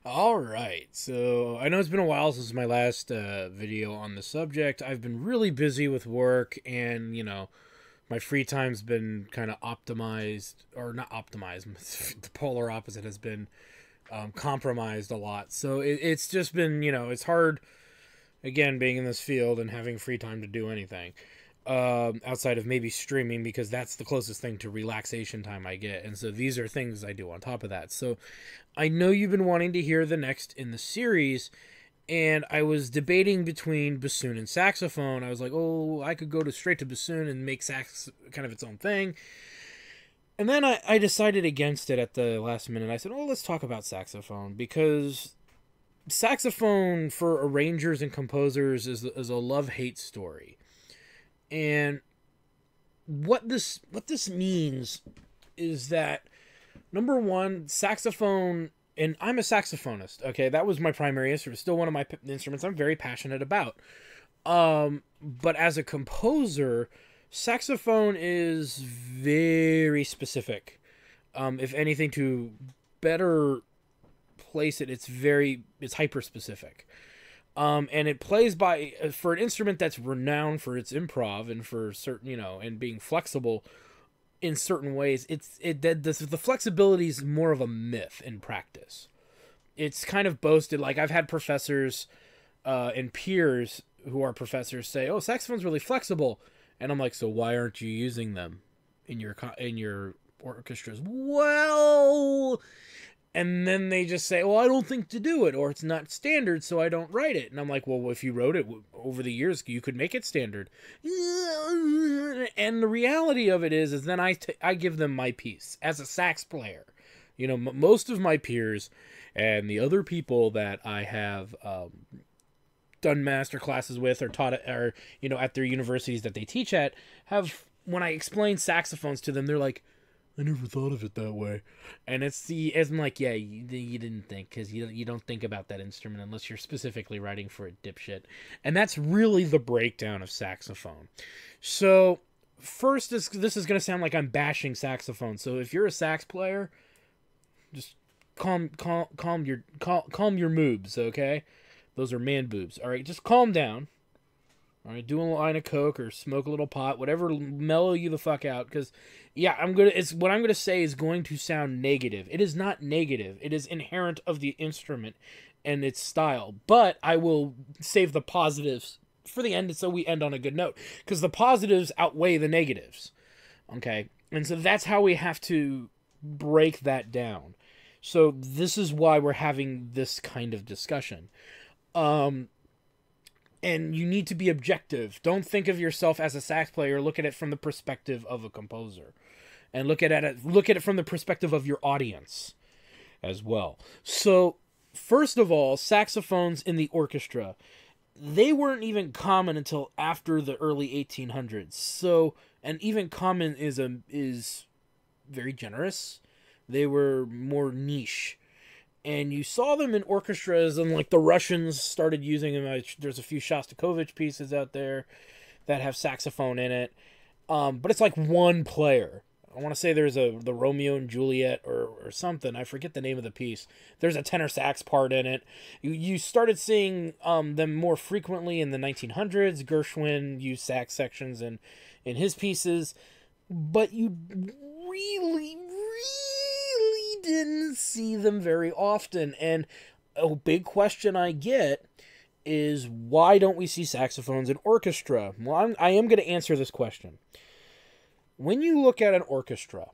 All right, so I know it's been a while since my last video on the subject. I've been really busy with work, and my free time's been kind of optimized, or not optimized. The polar opposite has been compromised a lot. So it's just been, it's hard again being in this field and having free time to do anything outside of maybe streaming, because that's the closest thing to relaxation time I get. And so these are things I do on top of that. So I know you've been wanting to hear the next in the series, and I was debating between bassoon and saxophone. I was like, oh, I could go straight to bassoon and make sax kind of its own thing. And then I decided against it at the last minute. I said, oh, let's talk about saxophone, because saxophone for arrangers and composers is a love-hate story. And what this means is that, number one, saxophone, and I'm a saxophonist, okay? That was my primary instrument. Still one of my instruments I'm very passionate about. But as a composer, saxophone is very specific. If anything, to better place it, it's hyper specific. And it plays for an instrument that's renowned for its improv and for certain, and being flexible in certain ways. The flexibility is more of a myth in practice. It's kind of boasted. Like, I've had professors and peers who are professors say, "Oh, saxophone's really flexible," and I'm like, "So why aren't you using them in your orchestras?" Well. And then they just say, well, I don't think to do it, or it's not standard, so I don't write it. And I'm like, well, if you wrote it over the years, you could make it standard. And the reality of it is then I give them my piece as a sax player. Most of my peers and the other people that I have done master classes with or taught at their universities that they teach at, when I explain saxophones to them, they're like, I never thought of it that way. And I'm like, yeah, you didn't think, because you don't think about that instrument unless you're specifically writing for a dipshit. And that's really the breakdown of saxophone. So first, this is going to sound like I'm bashing saxophone. So if you're a sax player, just calm your moobs, okay? Those are man boobs. All right, just calm down. All right, do a line of coke or smoke a little pot, whatever, mellow you the fuck out. Because, yeah, what I'm gonna say is going to sound negative. It is not negative. It is inherent of the instrument and its style. But I will save the positives for the end, so we end on a good note, because the positives outweigh the negatives. Okay, and so that's how we have to break that down. So this is why we're having this kind of discussion. And you need to be objective. Don't think of yourself as a sax player. Look at it from the perspective of a composer. And look at it from the perspective of your audience as well. So, first of all, saxophones in the orchestra, they weren't even common until after the early 1800s. So, and even common is very generous. They were more niche. And you saw them in orchestras, and like the Russians started using them. There's a few Shostakovich pieces out there that have saxophone in it. But it's like one player. I want to say there's the Romeo and Juliet or something. I forget the name of the piece. There's a tenor sax part in it. You started seeing them more frequently in the 1900s. Gershwin used sax sections in his pieces. But you really didn't see them very often. And a big question I get is, why don't we see saxophones in orchestra? Well, I am going to answer this question. When you look at an orchestra,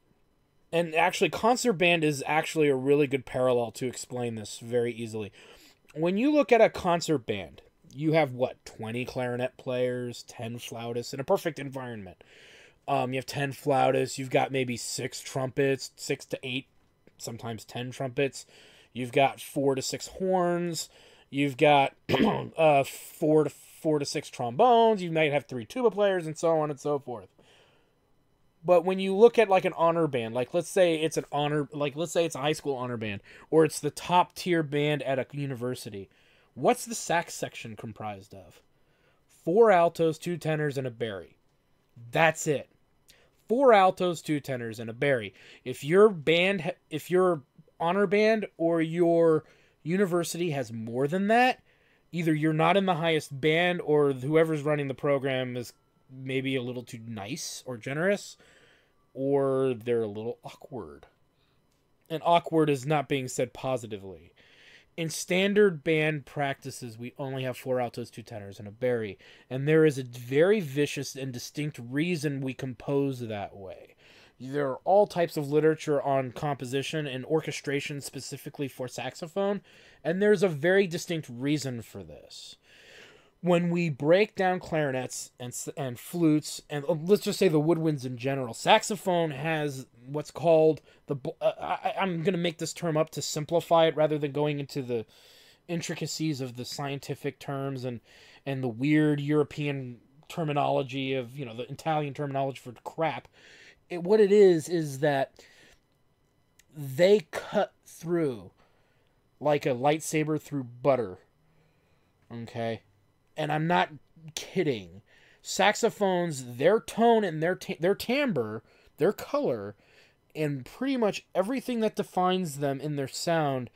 and actually concert band is actually a really good parallel to explain this very easily. When you look at a concert band, you have 20 clarinet players, 10 flautists in a perfect environment. You have 10 flautists, you've got maybe 6 trumpets, 6 to 8, sometimes 10 trumpets. You've got 4 to 6 horns. You've got 4 to 6 trombones. You might have 3 tuba players, and so on and so forth. But when you look at like an honor band, like let's say it's a high school honor band, or it's the top tier band at a university, what's the sax section comprised of? 4 altos, 2 tenors, and a bari. That's it. 4 altos, 2 tenors, and a bari. If your honor band or your University has more than that. Either you're not in the highest band, or whoever's running the program is maybe a little too nice or generous, or they're a little awkward. And awkward is not being said positively. In standard band practices, we only have 4 altos, 2 tenors, and a bari. And there is a very vicious and distinct reason we compose that way. There are all types of literature on composition and orchestration specifically for saxophone, and there's a very distinct reason for this. When we break down clarinets and flutes, and let's just say the woodwinds in general, saxophone has what's called I'm going to make this term up to simplify it rather than going into the intricacies of the scientific terms and the weird European terminology of, the Italian terminology for crap. What it is that they cut through like a lightsaber through butter. Okay? And I'm not kidding. Saxophones, their tone and their timbre, their color, and pretty much everything that defines them in their sound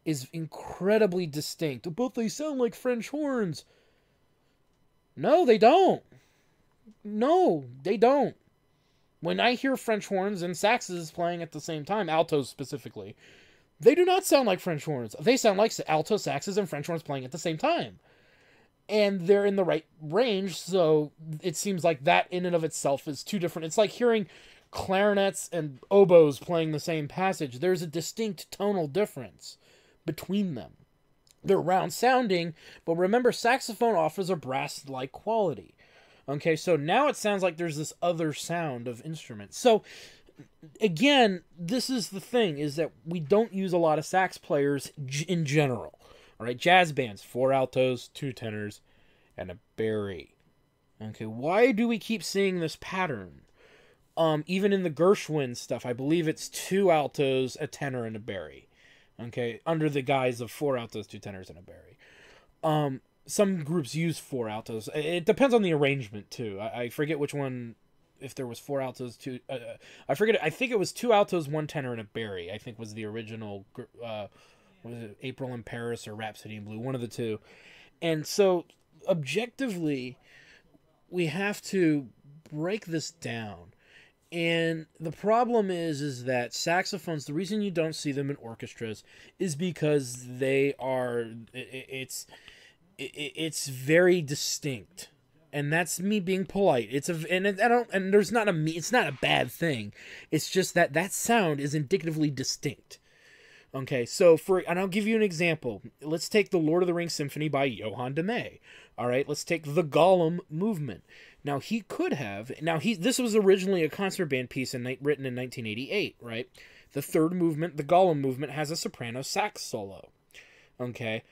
is incredibly distinct. But they sound like French horns. No, they don't. No, they don't. When I hear French horns and saxes playing at the same time, altos specifically, they do not sound like French horns. They sound like alto saxes and French horns playing at the same time. And they're in the right range, so it seems like that in and of itself is two different. It's like hearing clarinets and oboes playing the same passage. There's a distinct tonal difference between them. They're round sounding, but remember, saxophone offers a brass-like quality. Okay, so now it sounds like there's this other sound of instruments. So, again, this is the thing, is that we don't use a lot of sax players in general. All right, jazz bands, 4 altos, 2 tenors, and a bari. Okay, why do we keep seeing this pattern? Even in the Gershwin stuff, I believe it's 2 altos, a tenor, and a bari. Okay, under the guise of 4 altos, 2 tenors, and a bari. Some groups use 4 altos. It depends on the arrangement, too. I forget which one, if there was 4 altos, 2... I forget, I think it was 2 altos, 1 tenor, and a bari, I think was the original... was it April in Paris or Rhapsody in Blue? One of the two. And so, objectively, we have to break this down. And the problem is that saxophones, the reason you don't see them in orchestras is because they are... It's very distinct. And that's me being polite. It's not a bad thing. It's just that sound is indicatively distinct. Okay, so and I'll give you an example. Let's take the Lord of the Rings Symphony by Johann de May. All right, let's take the Gollum movement. Now, this was originally a concert band piece written in 1988, right? The third movement, the Gollum movement, has a soprano sax solo. Okay,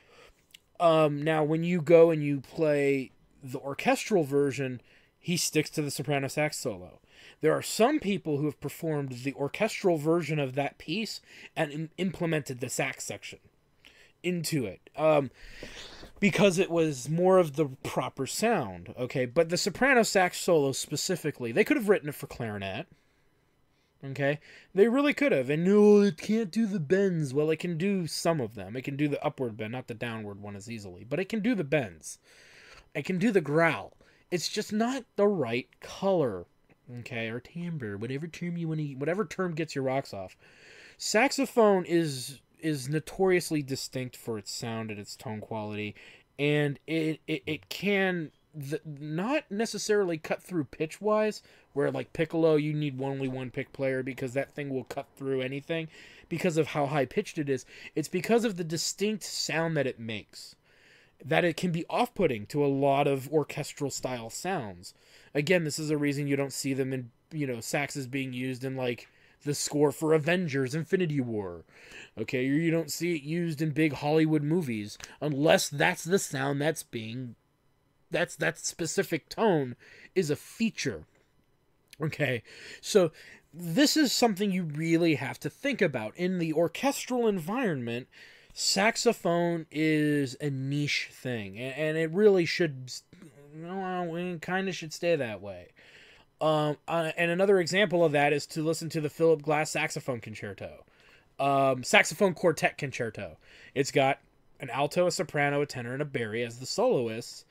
now when you go and you play the orchestral version, he sticks to the soprano sax solo. There are some people who have performed the orchestral version of that piece and implemented the sax section into it because it was more of the proper sound. Okay, but the soprano sax solo specifically, they could have written it for clarinet. Okay, they really could have. And no, it can't do the bends. Well, it can do some of them. It can do the upward bend, not the downward one as easily, but it can do the bends. It can do the growl. It's just not the right color. Okay, or timbre, whatever term you want to, whatever term gets your rocks off. Saxophone is notoriously distinct for its sound and its tone quality, and it can not necessarily cut through pitch wise, where like piccolo you need only one pick player because that thing will cut through anything because of how high pitched it is. It's because of the distinct sound that it makes that it can be off-putting to a lot of orchestral style sounds. Again, this is a reason you don't see them in, saxes being used in, like, the score for Avengers Infinity War. Okay, or you don't see it used in big Hollywood movies, unless that's the sound that specific tone is a feature. Okay, so this is something you really have to think about. In the orchestral environment, saxophone is a niche thing, and it really should... it kind of should stay that way. And another example of that is to listen to the Philip Glass Saxophone Concerto. Saxophone Quartet Concerto. It's got an alto, a soprano, a tenor, and a bari as the soloists.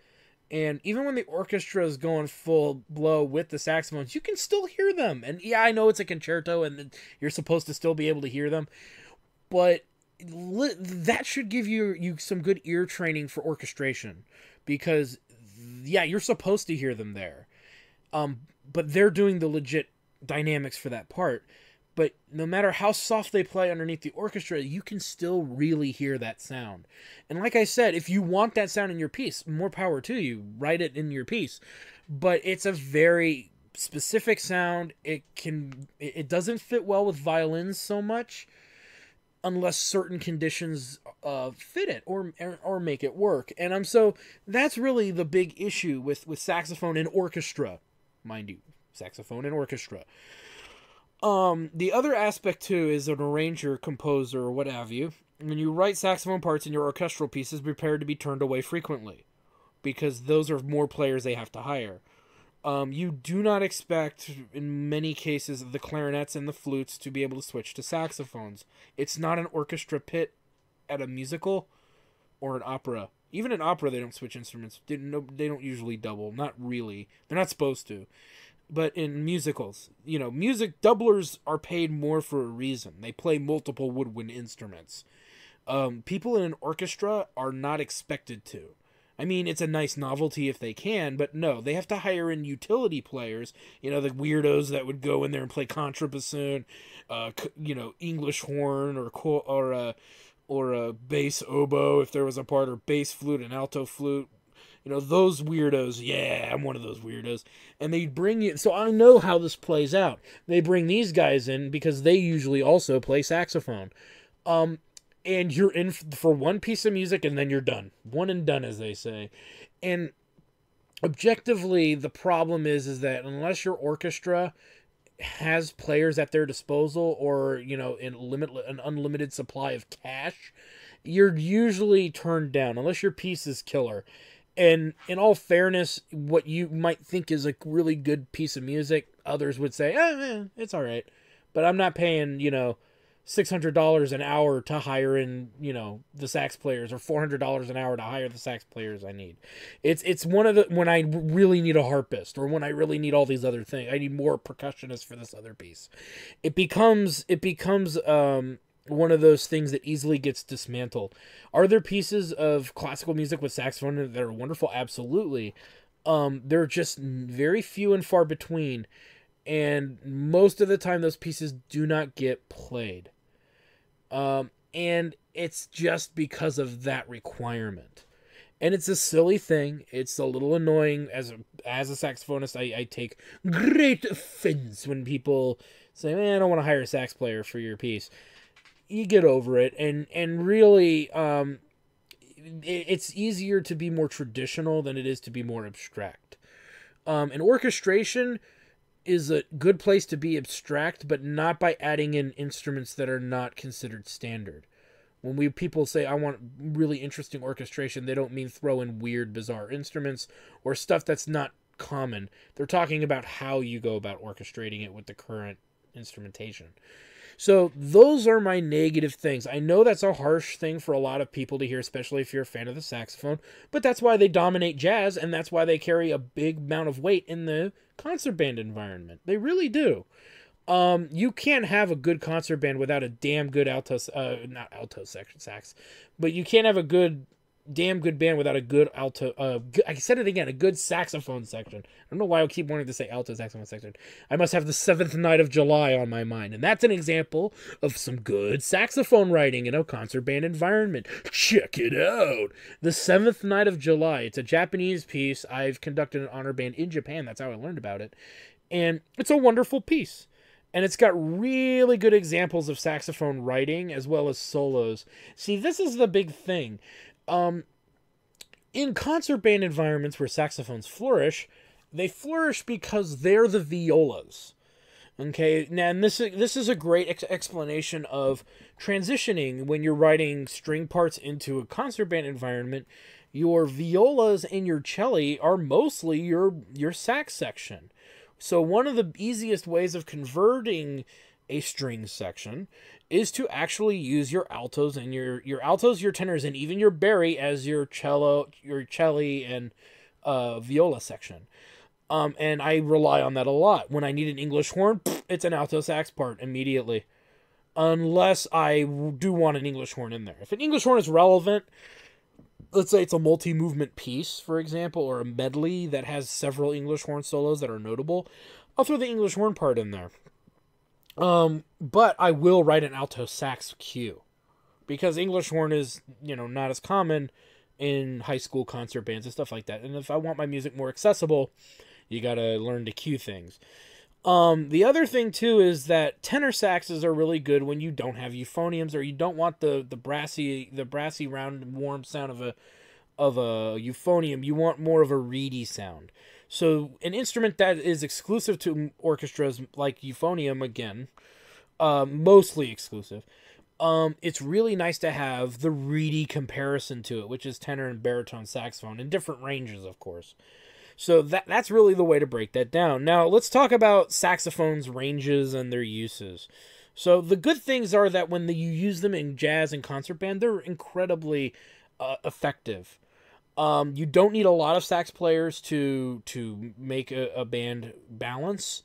And even when the orchestra is going full blow with the saxophones, you can still hear them. And yeah, I know it's a concerto and you're supposed to still be able to hear them. But that should give you some good ear training for orchestration. Because, yeah, you're supposed to hear them there. But they're doing the legit dynamics for that part. But no matter how soft they play underneath the orchestra, you can still really hear that sound. And like I said, if you want that sound in your piece, more power to you. Write it in your piece. But it's a very specific sound. It doesn't fit well with violins so much unless certain conditions fit it or make it work. And so that's really the big issue with saxophone and orchestra. Mind you, saxophone and orchestra. The other aspect too is an arranger, composer, or what have you. When you write saxophone parts in your orchestral pieces, prepare to be turned away frequently, because those are more players they have to hire. You do not expect, in many cases, the clarinets and the flutes to be able to switch to saxophones. It's not an orchestra pit at a musical or an opera. Even in opera, they don't switch instruments. They don't usually double. Not really. They're not supposed to. But in musicals, music doublers are paid more for a reason. They play multiple woodwind instruments. People in an orchestra are not expected to. I mean, it's a nice novelty if they can, but no, they have to hire in utility players. The weirdos that would go in there and play contrabassoon, English horn or a bass oboe if there was a part, or bass flute and alto flute. Those weirdos, yeah, I'm one of those weirdos. And they bring you, so I know how this plays out. They bring these guys in because they usually also play saxophone. And you're in for one piece of music and then you're done. One and done, as they say. And objectively, the problem is that unless your orchestra has players at their disposal or, an unlimited supply of cash, you're usually turned down unless your piece is killer. And in all fairness, what you might think is a really good piece of music, others would say, it's all right. But I'm not paying, $600 an hour to hire in, the sax players, or $400 an hour to hire the sax players I need. It's one of the, when I really need a harpist, or when I really need all these other things, I need more percussionists for this other piece. It becomes one of those things that easily gets dismantled. Are there pieces of classical music with saxophone that are wonderful? Absolutely. They're just very few and far between, and most of the time those pieces do not get played. And it's just because of that requirement. And it's a silly thing. It's a little annoying. As a saxophonist, I take great offense when people say, man, I don't want to hire a sax player for your piece. You get over it, and really, it's easier to be more traditional than it is to be more abstract. And orchestration is a good place to be abstract, but not by adding in instruments that are not considered standard. When people say, I want really interesting orchestration, they don't mean throw in weird, bizarre instruments or stuff that's not common. They're talking about how you go about orchestrating it with the current instrumentation. So those are my negative things. I know that's a harsh thing for a lot of people to hear, especially if you're a fan of the saxophone, but that's why they dominate jazz, and that's why they carry a big amount of weight in the concert band environment. They really do. You can't have a good concert band without a damn good not alto section sax, but you can't have a damn good band without a good alto, I said it again, a good saxophone section. I don't know why I keep wanting to say alto saxophone section. I must have the Seventh Night of July on my mind, and that's an example of some good saxophone writing in a concert band environment. Check it out! The Seventh Night of July. It's a Japanese piece. I've conducted an honor band in Japan. That's how I learned about it. And it's a wonderful piece. And it's got really good examples of saxophone writing as well as solos. See, this is the big thing. In concert band environments where saxophones flourish, they flourish because they're the violas. Okay, now, and this is a great explanation of transitioning when you're writing string parts into a concert band environment. Your violas and your cello are mostly your sax section. So one of the easiest ways of converting a string section is to actually use your altos and your altos, your tenors, and even your bari as your cello, your celli, and viola section. And I rely on that a lot. When I need an English horn, it's an alto sax part immediately. Unless I do want an English horn in there. If an English horn is relevant, let's say it's a multi-movement piece, for example, or a medley that has several English horn solos that are notable, I'll throw the English horn part in there. But I will write an alto sax cue. Because English horn is, not as common in high school concert bands and stuff like that. And if I want my music more accessible, you gotta learn to cue things. The other thing too is that tenor saxes are really good when you don't have euphoniums, or you don't want the brassy round warm sound of a euphonium. You want more of a reedy sound. So an instrument that is exclusive to orchestras like euphonium, again, mostly exclusive, it's really nice to have the reedy comparison to it, which is tenor and baritone saxophone in different ranges, of course. So that's really the way to break that down. Now, let's talk about saxophones' ranges and their uses. So the good things are that when you use them in jazz and concert band, they're incredibly effective. You don't need a lot of sax players to make a band balance.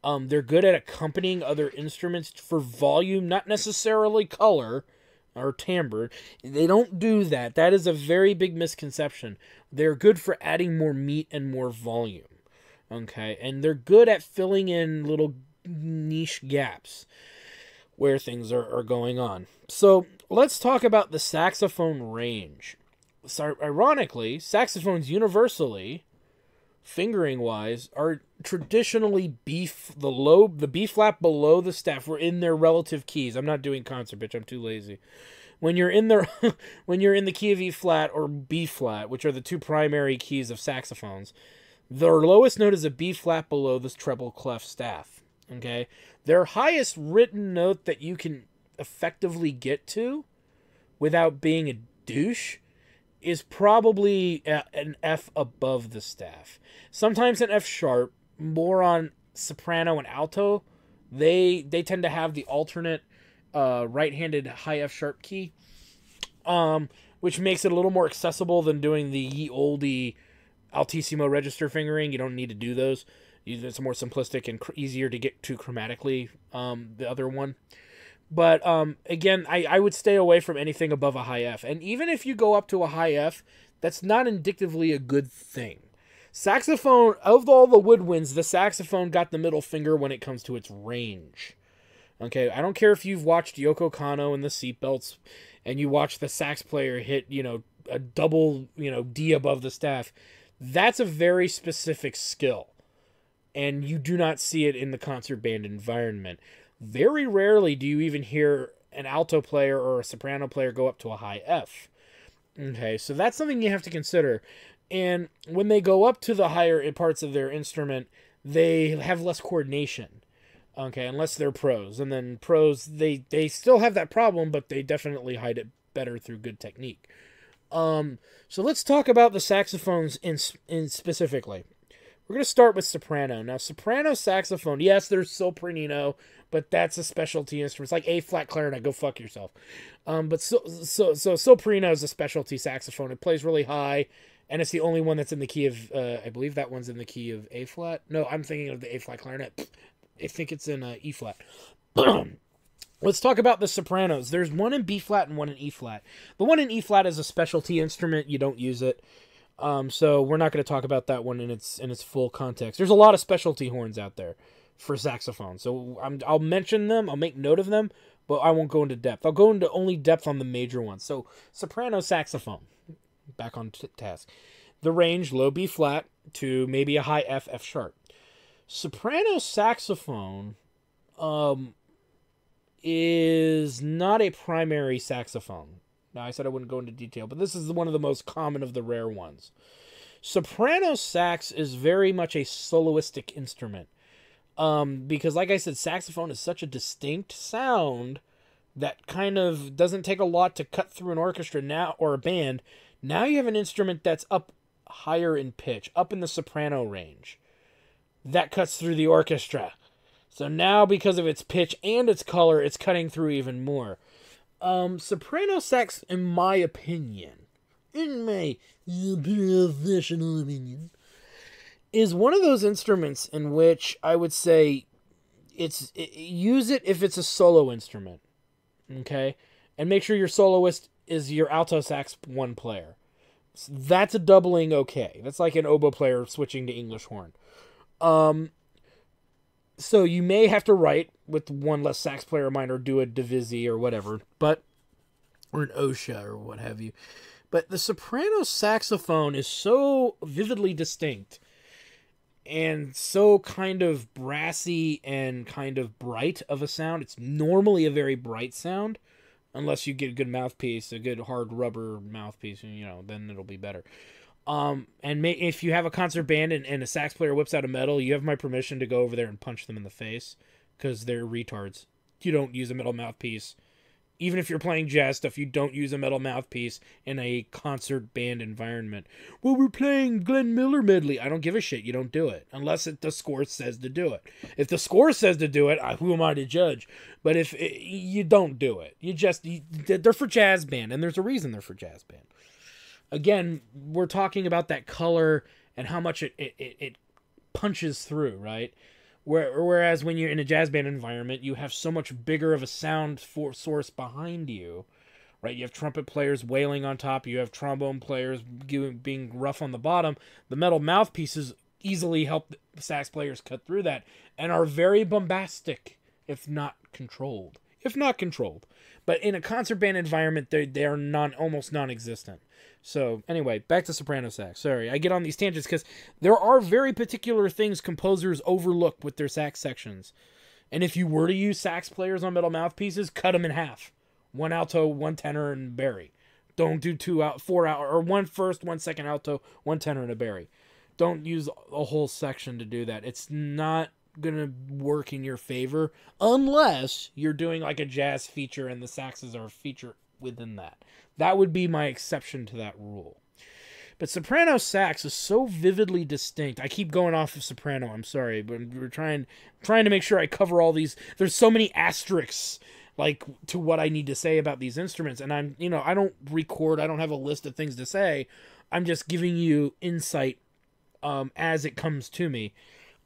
They're good at accompanying other instruments for volume, not necessarily color or timbre. They don't do that. That is a very big misconception. They're good for adding more meat and more volume. Okay? And they're good at filling in little niche gaps where things are going on. So let's talk about the saxophone range. So, ironically, saxophones universally, fingering wise, are traditionally the B flat below the staff. We're in their relative keys. I'm not doing concert pitch. I'm too lazy. When you're in the key of E flat or B flat, which are the two primary keys of saxophones, their lowest note is a B flat below this treble clef staff. Okay, their highest written note that you can effectively get to without being a douche is probably an F above the staff. Sometimes an F sharp, more on soprano and alto. They tend to have the alternate right-handed high F sharp key, which makes it a little more accessible than doing the ye olde altissimo register fingering. You don't need to do those. It's more simplistic and easier to get to chromatically, the other one. But, again, I would stay away from anything above a high F. And even if you go up to a high F, that's not indicatively a good thing. Saxophone, of all the woodwinds, the saxophone got the middle finger when it comes to its range. Okay, I don't care if you've watched Yoko Kanno and the Seatbelts, and you watch the sax player hit, a double, D above the staff. That's a very specific skill. And you do not see it in the concert band environment. Very rarely do you even hear an alto player or a soprano player go up to a high F. Okay, so that's something you have to consider. And when they go up to the higher parts of their instrument, they have less coordination. Okay, unless they're pros. And then pros, they still have that problem, but they definitely hide it better through good technique. So let's talk about the saxophones in specifically. We're going to start with soprano. Now, soprano saxophone, yes, there's sopranino, but that's a specialty instrument. It's like A-flat clarinet, go fuck yourself. But soprano is a specialty saxophone. It plays really high, and it's the only one that's in the key of, I believe that one's in the key of A-flat. No, I'm thinking of the A-flat clarinet. I think it's in E-flat. Let's talk about the sopranos. There's one in B-flat and one in E-flat. The one in E-flat is a specialty instrument. You don't use it. So we're not going to talk about that one in its full context. There's a lot of specialty horns out there for saxophone. So I'll mention them. I'll make note of them, but I won't go into depth. I'll go into only depth on the major ones. So soprano saxophone, back on task. The range, low B flat to maybe a high F sharp. Soprano saxophone is not a primary saxophone. Now, I said I wouldn't go into detail, but this is one of the most common of the rare ones. Soprano sax is very much a soloistic instrument. Because, like I said, saxophone is such a distinct sound that kind of doesn't take a lot to cut through an orchestra now or a band. Now you have an instrument that's up higher in pitch, up in the soprano range. That cuts through the orchestra. So now, because of its pitch and its color, it's cutting through even more. Soprano sax, in my opinion, professional opinion, is one of those instruments in which I would say use it if it's a solo instrument, okay? And make sure your soloist is your alto sax one player. That's a doubling okay. That's like an oboe player switching to English horn. So you may have to write with one less sax player of mine or do a divisi or whatever, or an OSHA or what have you. But the soprano saxophone is so vividly distinct and so kind of brassy and kind of bright of a sound. It's normally a very bright sound, unless you get a good mouthpiece, a good hard rubber mouthpiece, then it'll be better. If you have a concert band and a sax player whips out a metal, you have my permission to go over there and punch them in the face, because they're retards. You don't use a metal mouthpiece. Even if you're playing jazz stuff, you don't use a metal mouthpiece in a concert band environment. Well, we're playing Glenn Miller medley. I don't give a shit. You don't do it. Unless the score says to do it. If the score says to do it, who am I to judge? But you don't do it. They're for jazz band, and there's a reason they're for jazz band. Again, we're talking about that color and how much it punches through, right? Whereas when you're in a jazz band environment, you have so much bigger of a sound source behind you, right? You have trumpet players wailing on top. You have trombone players being rough on the bottom. The metal mouthpieces easily help sax players cut through that and are very bombastic, if not controlled. But in a concert band environment, they are almost non-existent. So anyway, back to soprano sax. Sorry, I get on these tangents because there are very particular things composers overlook with their sax sections. And if you were to use sax players on metal mouthpieces, cut them in half. One alto, one tenor, and bari. Don't do 4 out, or one first, one second alto, one tenor, and a bari. Don't use a whole section to do that. It's not gonna work in your favor unless you're doing like a jazz feature and the saxes are a feature within that. That would be my exception to that rule. But soprano sax is so vividly distinct. I keep going off of soprano, I'm sorry, but we're trying to make sure I cover all these. There's so many asterisks to what I need to say about these instruments, and I don't record, I don't have a list of things to say. I'm just giving you insight as it comes to me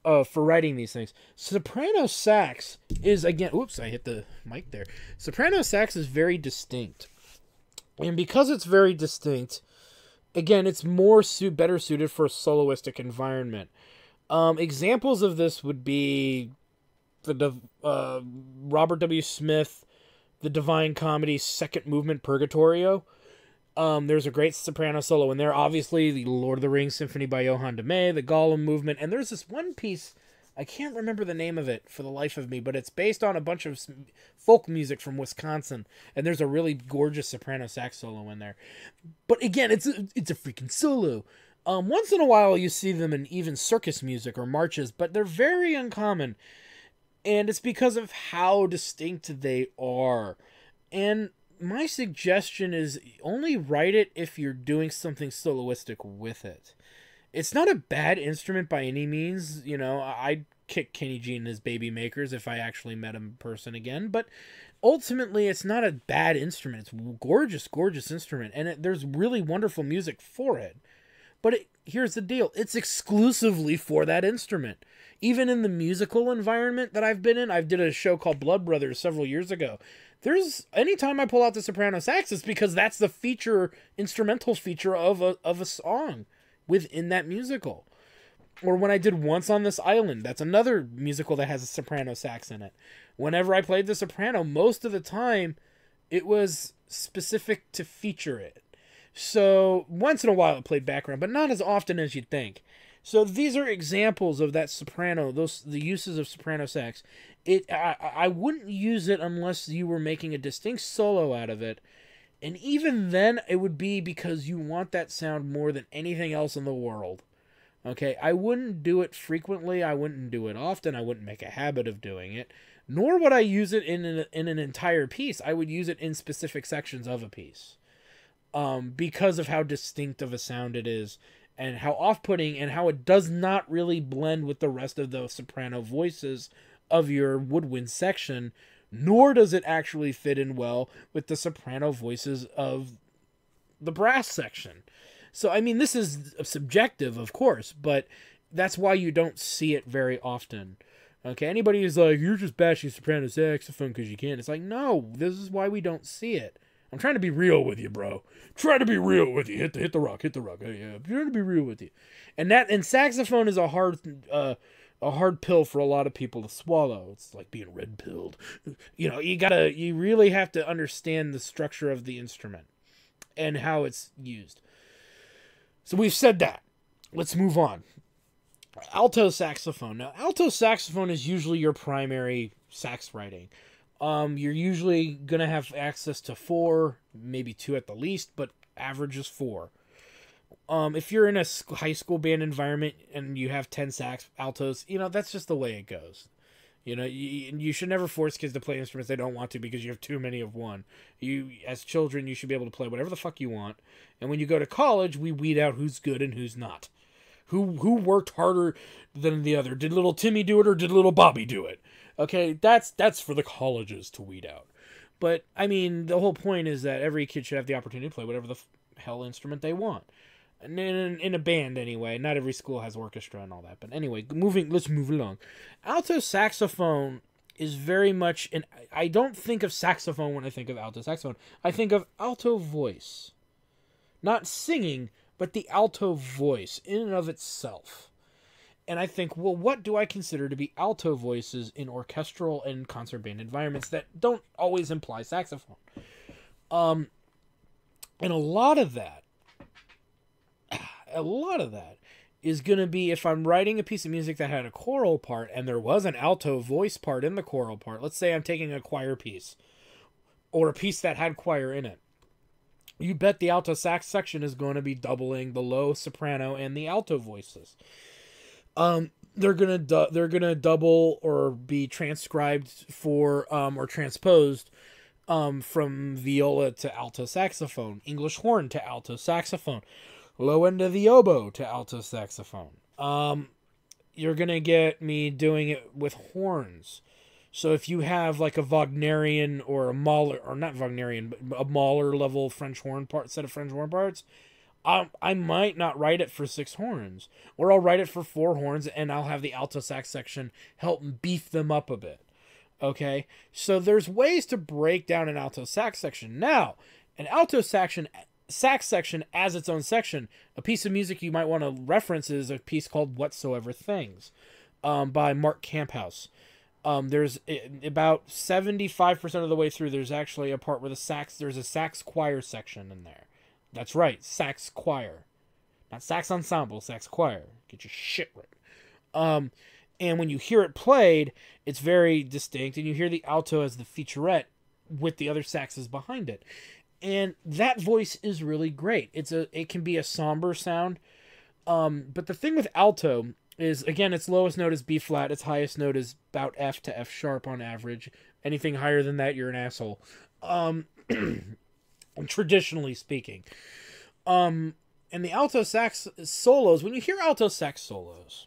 for writing these things. Soprano sax is, again, oops, I hit the mic there. Soprano sax is very distinct. And because it's very distinct, again, it's better suited for a soloistic environment. Examples of this would be the Robert W. Smith, The Divine Comedy, second movement, Purgatorio. There's a great soprano solo in there. Obviously, the Lord of the Rings Symphony by Johann de May, the Gollum movement, and there's this one piece, I can't remember the name of it for the life of me, but it's based on a bunch of folk music from Wisconsin, and there's a really gorgeous soprano sax solo in there. But again, it's a freaking solo. Once in a while, you see them in even circus music or marches, but they're very uncommon, and it's because of how distinct they are. And my suggestion is only write it if you're doing something soloistic with it. It's not a bad instrument by any means. I'd kick Kenny G and his Baby Makers if I actually met him in person again. But ultimately, it's not a bad instrument. It's a gorgeous, gorgeous instrument. And there's really wonderful music for it. But here's the deal. It's exclusively for that instrument. Even in the musical environment that I've been in, I did a show called Blood Brothers several years ago. Anytime I pull out the soprano sax, it's because that's the instrumental feature of a song within that musical. Or when I did Once on This Island, that's another musical that has a soprano sax in it. Whenever I played the soprano, most of the time it was specific to feature it. So once in a while it played background, but not as often as you'd think. So these are examples of that soprano, the uses of soprano sax. I wouldn't use it unless you were making a distinct solo out of it. And even then, it would be because you want that sound more than anything else in the world. Okay, I wouldn't do it frequently. I wouldn't do it often. I wouldn't make a habit of doing it. Nor would I use it in an entire piece. I would use it in specific sections of a piece. Because of how distinct of a sound it is. And how off-putting and how it does not really blend with the rest of the soprano voices of your woodwind section, nor does it actually fit in well with the soprano voices of the brass section. So, I mean, this is subjective, of course, but that's why you don't see it very often. Okay, anybody who's like, you're just bashing soprano saxophone because you can. It's like, no, this is why we don't see it. I'm trying to be real with you, bro. Try to be real with you. Hit the rock. Hey, yeah, I'm trying to be real with you. And saxophone is a hard pill for a lot of people to swallow. It's like being red pilled. You know, you really have to understand the structure of the instrument and how it's used. So we've said that. Let's move on. Alto saxophone. Now, alto saxophone is usually your primary sax writing. You're usually going to have access to 4, maybe 2 at the least, but average is 4. If you're in a high school band environment and you have 10 sax altos, you know, that's just the way it goes. You know, you should never force kids to play instruments they don't want to because you have too many of one. You, as children, you should be able to play whatever the fuck you want. And when you go to college, we weed out who's good and who's not. Who worked harder than the other? Did little Timmy do it or did little Bobby do it? Okay, that's for the colleges to weed out. But, I mean, the whole point is that every kid should have the opportunity to play whatever the hell instrument they want. And in a band, anyway. Not every school has orchestra and all that. But anyway, let's move along. Alto saxophone is very much... I don't think of saxophone when I think of alto saxophone. I think of alto voice. Not singing, but the alto voice in and of itself. And I think, well, what do I consider to be alto voices in orchestral and concert band environments that don't always imply saxophone? And a lot of that is going to be if I'm writing a piece of music that had a choral part and there was an alto voice part in the choral part. Let's say I'm taking a choir piece or a piece that had choir in it. You bet the alto sax section is going to be doubling the low soprano and the alto voices. They're gonna double or be transcribed for or transposed from viola to alto saxophone, English horn to alto saxophone, low end of the oboe to alto saxophone. You're gonna get me doing it with horns. So if you have like a Wagnerian or a Mahler, or not Wagnerian, but a Mahler level French horn set of French horn parts, I might not write it for 6 horns, or I'll write it for 4 horns, and I'll have the alto sax section help beef them up a bit. Okay, so there's ways to break down an alto sax section. Now, an alto sax section as its own section, a piece of music you might want to reference is a piece called "Whatsoever Things" by Mark Camphouse. There's about 75% of the way through, there's actually a part where there's a sax choir section in there. That's right, sax choir. Not sax ensemble, sax choir. Get your shit right. And when you hear it played, it's very distinct, and you hear the alto as the featurette with the other saxes behind it. And that voice is really great. It can be a somber sound. But the thing with alto is, again, its lowest note is B flat. Its highest note is about F to F sharp on average. Anything higher than that, you're an asshole. Traditionally speaking. And the alto sax solos, when you hear alto sax solos,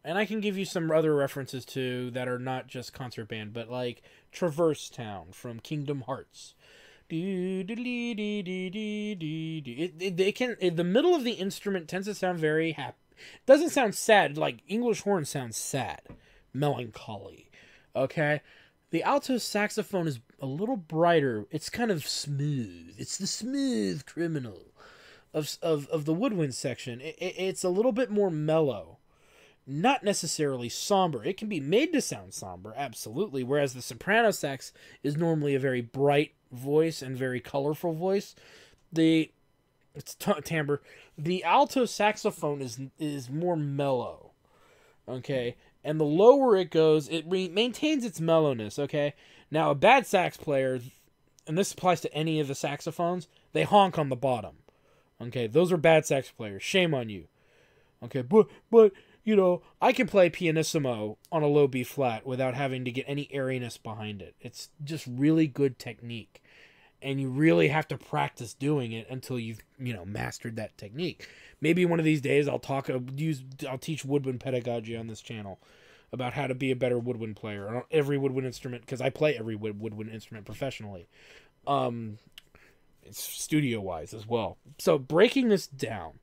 and I can give you some other references too that are not just concert band, but like Traverse Town from Kingdom Hearts. The middle of the instrument tends to sound very happy. It doesn't sound sad. Like English horn sounds sad, melancholy. Okay, the alto saxophone is a little brighter. It's kind of smooth. It's the smooth criminal of the woodwind section. It's a little bit more mellow, not necessarily somber. It can be made to sound somber, absolutely. Whereas the soprano sax is normally a very bright voice and very colorful voice. It's timbre. The alto saxophone is more mellow, okay? And the lower it goes, it maintains its mellowness, okay? Now, a bad sax player, and this applies to any of the saxophones, they honk on the bottom, okay? Those are bad sax players. Shame on you, okay? But you know, I can play pianissimo on a low B flat without having to get any airiness behind it. It's just really good technique. And you really have to practice doing it until you've, mastered that technique. Maybe one of these days I'll teach woodwind pedagogy on this channel. about how to be a better woodwind player on every woodwind instrument, because I play every woodwind instrument professionally. It's studio-wise as well. So breaking this down,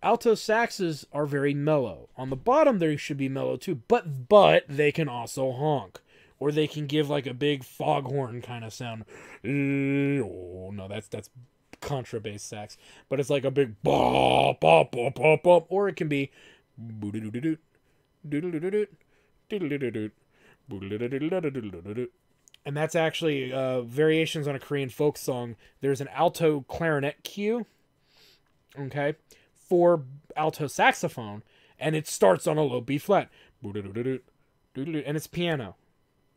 alto saxes are very mellow. On the bottom, they should be mellow too, but they can also honk. Or they can give like a big foghorn kind of sound. Oh, no, that's contrabass sax. But it's like a big bop, bop, bop, bop, bop. Or it can be and that's actually variations on a Korean folk song. There's an alto clarinet cue, okay, for alto saxophone, and it starts on a low B flat, and it's piano.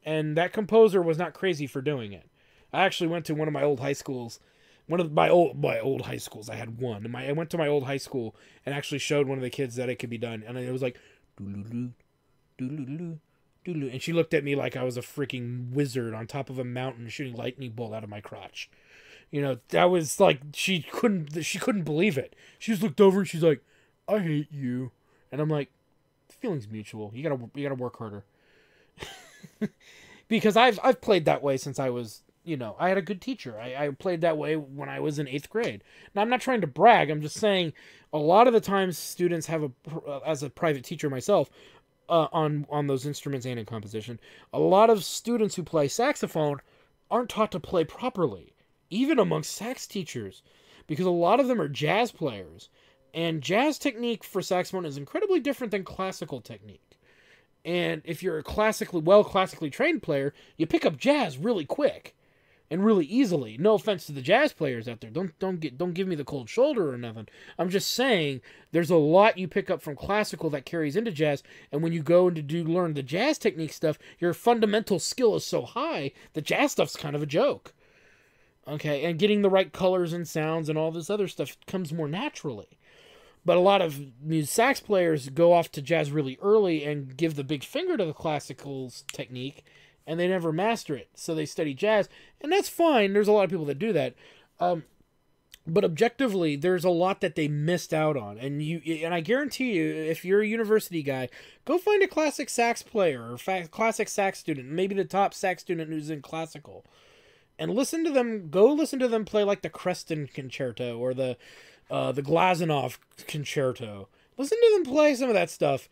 And that composer was not crazy for doing it. I actually went to one of my old high schools. My old high schools. I had one. I went to my old high school and actually showed one of the kids that it could be done. And it was like, and she looked at me like I was a freaking wizard on top of a mountain shooting lightning bolt out of my crotch. You know, that was like, she couldn't believe it. She just looked over and she's like, I hate you. And I'm like, feelings mutual. You gotta work harder. Because I've played that way since I was, you know, I had a good teacher. I played that way when I was in 8th grade. Now, I'm not trying to brag. I'm just saying a lot of the times students have as a private teacher myself, on those instruments and in composition, a lot of students who play saxophone aren't taught to play properly, even amongst sax teachers, because a lot of them are jazz players. And jazz technique for saxophone is incredibly different than classical technique. And if you're a classically trained player, you pick up jazz really quick and really easily. No offense to the jazz players out there. Don't give me the cold shoulder or nothing. I'm just saying there's a lot you pick up from classical that carries into jazz, and when you go into learn the jazz technique stuff, your fundamental skill is so high, the jazz stuff's kind of a joke. Okay, and getting the right colors and sounds and all this other stuff comes more naturally. But a lot of sax players go off to jazz really early and give the big finger to the classical technique, and they never master it. So they study jazz, and that's fine. There's a lot of people that do that. But objectively, there's a lot that they missed out on. And I guarantee you, if you're a university guy, go find a classic sax player or classic sax student, maybe the top sax student who's in classical, and listen to them. Go listen to them play like the Creston Concerto or the Glazunov Concerto. Listen to them play some of that stuff,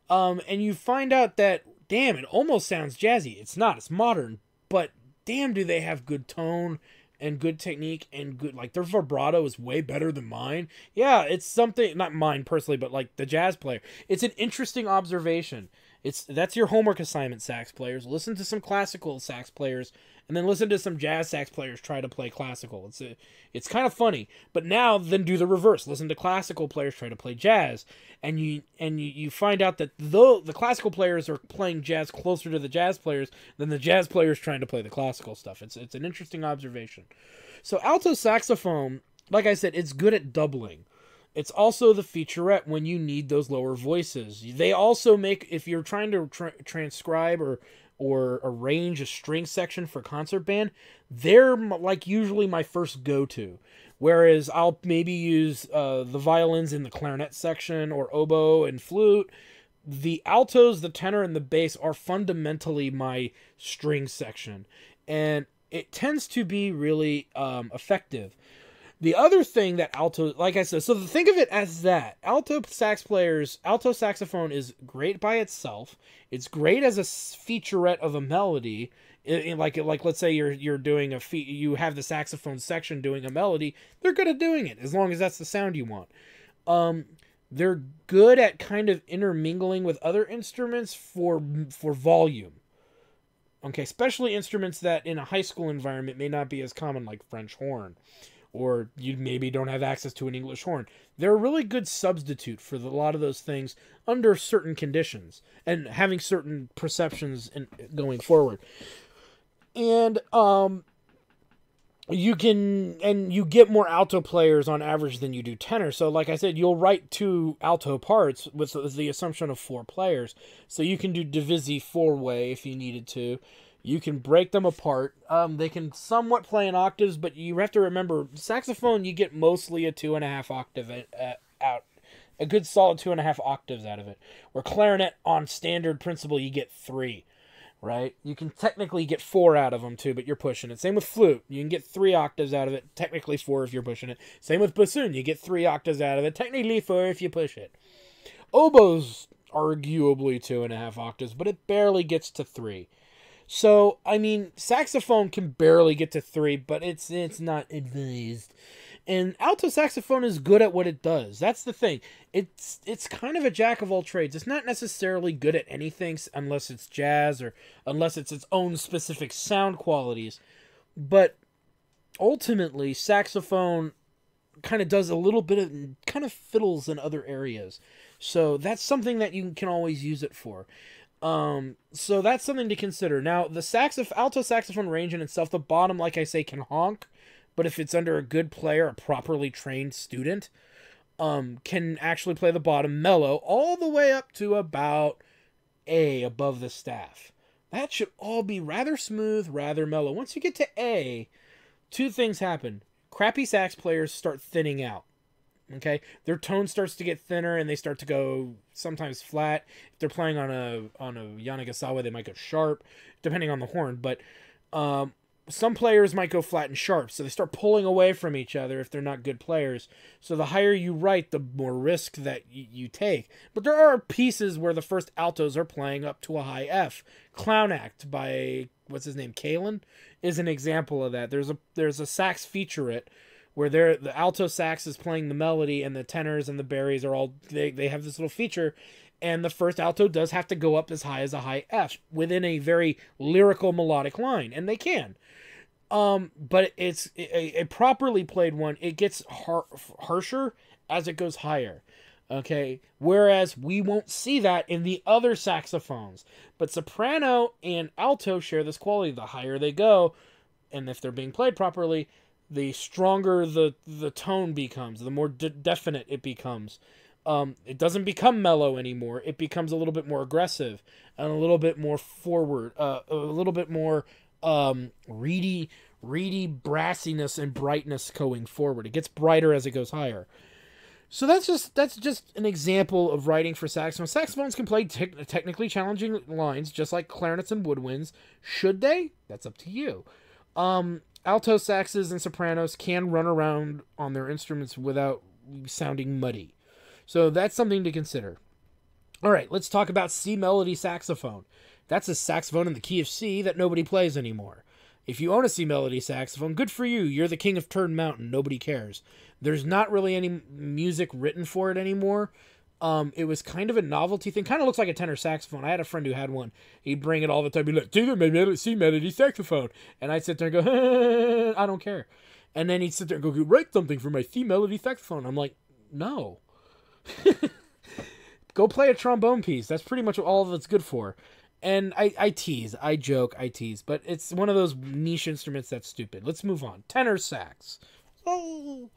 and you find out that, damn, it almost sounds jazzy. It's not. It's modern, but damn, do they have good tone and good technique and good, like, their vibrato is way better than mine. Yeah, it's something, not mine personally, but like the jazz player. It's an interesting observation. That's your homework assignment, sax players. Listen to some classical sax players, and then listen to some jazz sax players try to play classical. It's kind of funny. But now, then do the reverse. Listen to classical players try to play jazz, and you find out that though the classical players are playing jazz closer to the jazz players than the jazz players trying to play the classical stuff. It's an interesting observation. So alto saxophone, like I said, it's good at doubling. It's also the featurette when you need those lower voices. They also make, if you're trying to transcribe or arrange a string section for concert band, they're like usually my first go-to. Whereas I'll maybe use the violins in the clarinet section or oboe and flute. The altos, the tenor, and the bass are fundamentally my string section. And it tends to be really effective. The other thing that alto, like I said, so think of it as that. Alto saxophone is great by itself. It's great as a featurette of a melody. Like let's say you're doing you have the saxophone section doing a melody. They're good at doing it as long as that's the sound you want. They're good at kind of intermingling with other instruments for volume. Okay, especially instruments that in a high school environment may not be as common, like French horn. Or you maybe don't have access to an English horn. They're a really good substitute for a lot of those things under certain conditions and having certain perceptions going forward. And you get more alto players on average than you do tenor. So like I said, you'll write 2 alto parts with the assumption of 4 players. So you can do divisi 4-way if you needed to. You can break them apart. They can somewhat play in octaves, but you have to remember, saxophone, you get mostly a 2.5 octave a good solid 2.5 octaves out of it. Where clarinet, on standard principle, you get 3, right? You can technically get 4 out of them too, but you're pushing it. Same with flute. You can get 3 octaves out of it, technically 4 if you're pushing it. Same with bassoon. You get 3 octaves out of it, technically 4 if you push it. Oboe's arguably 2.5 octaves, but it barely gets to 3. So, I mean, saxophone can barely get to 3, but it's not advised. And alto saxophone is good at what it does. That's the thing. It's kind of a jack of all trades. It's not necessarily good at anything unless it's jazz or unless it's its own specific sound qualities. But ultimately, saxophone kind of does a little bit of, kind of fiddles in other areas. So that's something that you can always use it for. So that's something to consider. Now, the alto saxophone range in itself, the bottom, like I say, can honk. But if it's under a good player, a properly trained student, can actually play the bottom mellow all the way up to about A above the staff. That should all be rather smooth, rather mellow. Once you get to A, 2 things happen. Crappy sax players start thinning out. Okay? Their tone starts to get thinner and they start to go sometimes flat. If they're playing on a Yanagisawa, they might go sharp, depending on the horn. But some players might go flat and sharp, so they start pulling away from each other if they're not good players. So the higher you write, the more risk that you take. But there are pieces where the first altos are playing up to a high F. Clown Act by, what's his name, Kalen, is an example of that. There's a sax featurette where the alto sax is playing the melody and the tenors and the baries are all, they have this little feature, and the first alto does have to go up as high as a high F within a very lyrical melodic line, and they can. But it's a properly played one. It gets harsher as it goes higher. Okay. Whereas we won't see that in the other saxophones, but soprano and alto share this quality. The higher they go, and if they're being played properly, the stronger the tone becomes, the more definite it becomes. It doesn't become mellow anymore. It becomes a little bit more aggressive and a little bit more forward, a little bit more reedy brassiness and brightness going forward. It gets brighter as it goes higher. So that's just an example of writing for saxophone. Saxophones can play technically challenging lines just like clarinets and woodwinds. Should they? That's up to you. Alto saxes and sopranos can run around on their instruments without sounding muddy. So that's something to consider. All right, let's talk about C melody saxophone. That's a saxophone in the key of C that nobody plays anymore. If you own a C melody saxophone, good for you. You're the king of Turn Mountain. Nobody cares. There's not really any music written for it anymore. It was kind of a novelty thing. Kind of looks like a tenor saxophone. I had a friend who had one. He'd bring it all the time. He'd be like, dude, my C melody saxophone. And I'd sit there and go, I don't care. And then he'd sit there and go, write something for my C melody saxophone. I'm like, no. Go play a trombone piece. That's pretty much all it's good for. And I tease, I joke, I tease, but it's one of those niche instruments that's stupid. Let's move on. Tenor sax. Oh.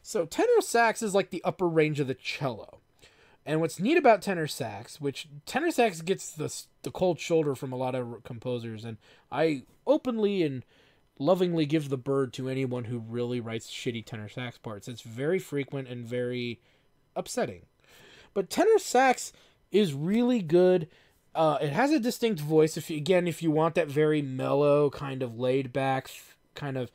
So tenor sax is like the upper range of the cello. And what's neat about tenor sax, which tenor sax gets the cold shoulder from a lot of composers, and I openly and lovingly give the bird to anyone who really writes shitty tenor sax parts. It's very frequent and very upsetting. But tenor sax is really good. It has a distinct voice. If you want that very mellow, kind of laid back, kind of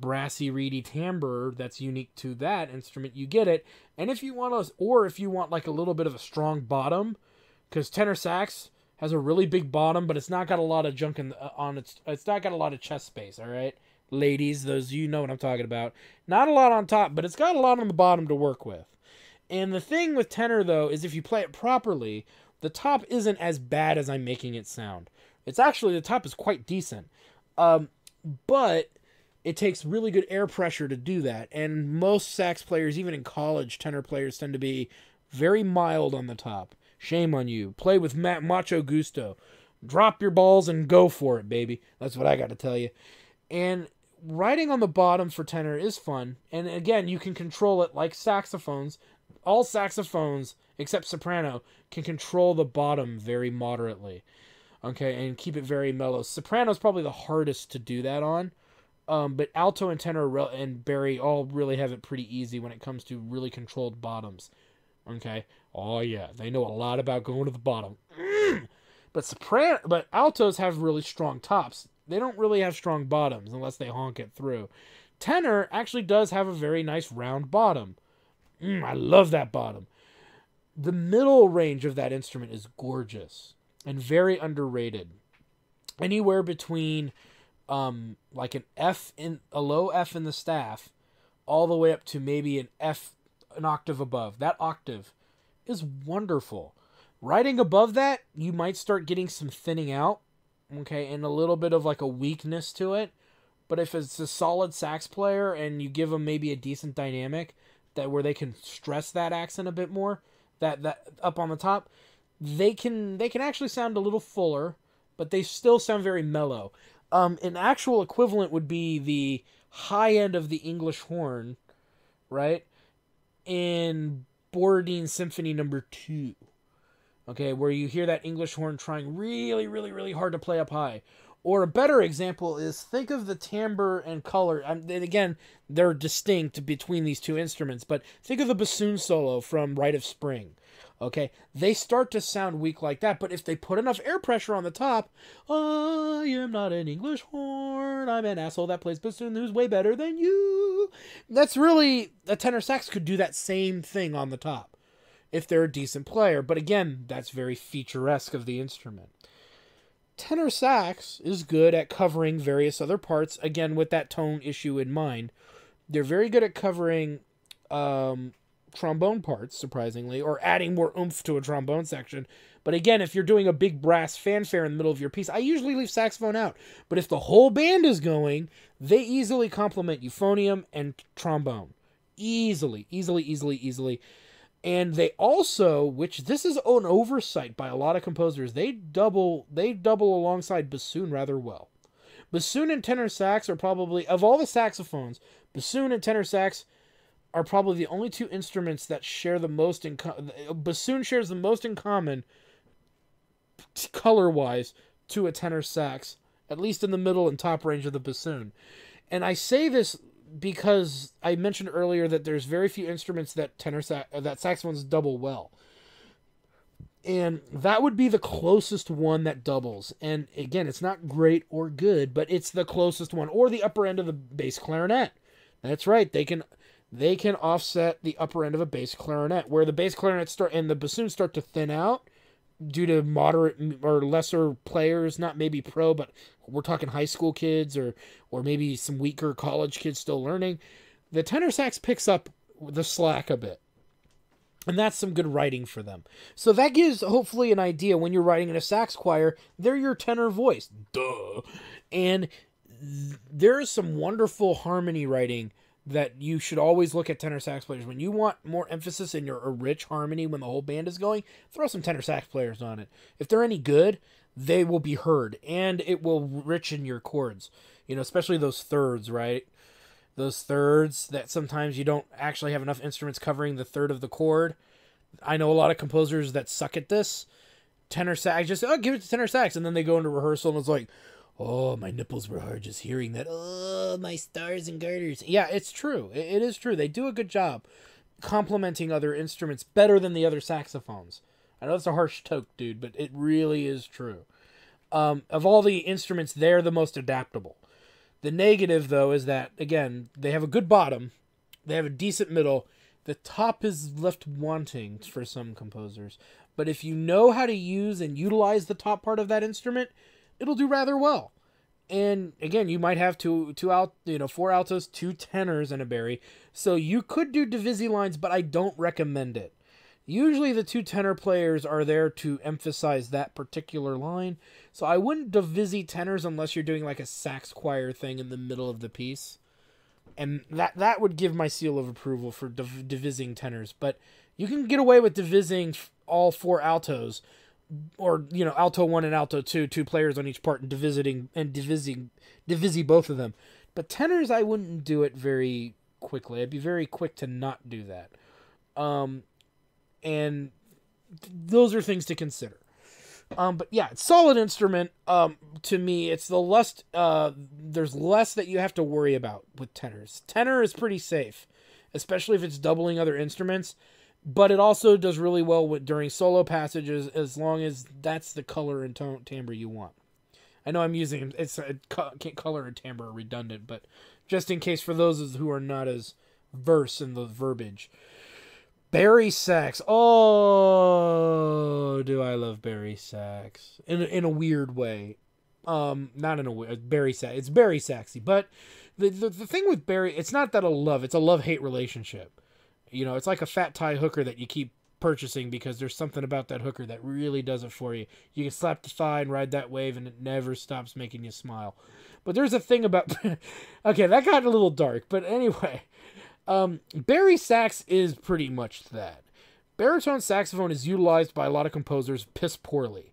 brassy, reedy timbre that's unique to that instrument, you get it. And if you want like a little bit of a strong bottom, because tenor sax has a really big bottom, but it's not got a lot of junk on its. It's not got a lot of chest space. All right, ladies, those you know what I'm talking about. Not a lot on top, but it's got a lot on the bottom to work with. And the thing with tenor though is if you play it properly, the top isn't as bad as I'm making it sound. It's actually, the top is quite decent. But it takes really good air pressure to do that. And most sax players, even in college, tenor players tend to be very mild on the top. Shame on you. Play with macho gusto. Drop your balls and go for it, baby. That's what I got to tell you. And writing on the bottom for tenor is fun. And again, you can control it like saxophones. All saxophones, except soprano, can control the bottom very moderately. Okay, and keep it very mellow. Soprano is probably the hardest to do that on. But alto and tenor and bari all really have it pretty easy when it comes to really controlled bottoms. Okay. Oh yeah, they know a lot about going to the bottom. But altos have really strong tops. They don't really have strong bottoms unless they honk it through. Tenor actually does have a very nice round bottom. I love that bottom. The middle range of that instrument is gorgeous and very underrated. Anywhere between like a low F in the staff all the way up to maybe an octave above. That octave is wonderful. Writing above that, you might start getting some thinning out, okay, and a little bit of like a weakness to it. But if it's a solid sax player and you give them maybe a decent dynamic that where they can stress that accent a bit more, that up on the top, they can actually sound a little fuller, but they still sound very mellow. An actual equivalent would be the high end of the English horn, right? In Borodin Symphony Number 2. Okay, where you hear that English horn trying really, really, really hard to play up high. Or a better example is, think of the timbre and color. And again, they're distinct between these two instruments, but think of the bassoon solo from Rite of Spring. Okay, they start to sound weak like that, but if they put enough air pressure on the top, I am not an English horn, I'm an asshole that plays bassoon who's way better than you. That's really, a tenor sax could do that same thing on the top if they're a decent player, but again, that's very featuresque of the instrument. Tenor sax is good at covering various other parts, again, with that tone issue in mind. They're very good at covering trombone parts, surprisingly, or adding more oomph to a trombone section. But again, if you're doing a big brass fanfare in the middle of your piece, I usually leave saxophone out. But if the whole band is going, they easily complement euphonium and trombone. Easily. And they also, which this is an oversight by a lot of composers, they double alongside bassoon rather well. Bassoon and tenor sax are probably, of all the saxophones, bassoon and tenor sax are probably the only two instruments that share the most in bassoon shares the most in common color-wise to a tenor sax, at least in the middle and top range of the bassoon. And I say this because I mentioned earlier that there's very few instruments that saxophones double well. And that would be the closest one that doubles. And again, it's not great or good, but it's the closest one. Or the upper end of the bass clarinet. That's right, they can offset the upper end of a bass clarinet, where the bass clarinet and the bassoon start to thin out due to moderate or lesser players, not maybe pro, but we're talking high school kids or maybe some weaker college kids still learning. The tenor sax picks up the slack a bit. And that's some good writing for them. So that gives, hopefully, an idea when you're writing in a sax choir, they're your tenor voice. Duh. And there's some wonderful harmony writing that you should always look at tenor sax players. When you want more emphasis in a rich harmony when the whole band is going, throw some tenor sax players on it. If they're any good, they will be heard, and it will richen your chords. Especially those thirds, right? Those thirds that sometimes you don't actually have enough instruments covering the third of the chord. I know a lot of composers that suck at this. Tenor sax, give it to tenor sax, and then they go into rehearsal and it's like, oh, my nipples were hard just hearing that. Oh, my stars and garters. Yeah, it's true. It is true. They do a good job complementing other instruments better than the other saxophones. I know it's a harsh toke, dude, but it really is true. Of all the instruments, they're the most adaptable. The negative, though, is that, again, they have a good bottom. They have a decent middle. The top is left wanting for some composers. But if you know how to use and utilize the top part of that instrument, it'll do rather well. And again, you might have four altos, two tenors, and a bari. So you could do divisi lines, but I don't recommend it. Usually the two tenor players are there to emphasize that particular line. So I wouldn't divisi tenors unless you're doing like a sax choir thing in the middle of the piece. And that would give my seal of approval for divising tenors. But you can get away with divising all four altos, or alto 1 and alto 2, two players on each part, and divisi both of them. But tenors, I wouldn't do it very quickly. I'd be very quick to not do that. And those are things to consider. But yeah, it's a solid instrument. To me, it's the less there's less that you have to worry about with tenors. Tenor is pretty safe, especially if it's doubling other instruments. but it also does really well during solo passages, as long as that's the color and timbre you want. I know I'm using color and timbre are redundant, but just in case for those who are not as versed in the verbiage. Bari sax. Oh, do I love bari sax in a weird way. Not in a way. Bari sax. It's very sexy, but the thing with bari, it's not that it's a love-hate relationship. You know, it's like a fat Thai hooker that you keep purchasing because there's something about that hooker that really does it for you. You can slap the thigh and ride that wave and it never stops making you smile. But there's a thing about okay, that got a little dark, but anyway, bari sax is pretty much that. Baritone saxophone is utilized by a lot of composers piss poorly,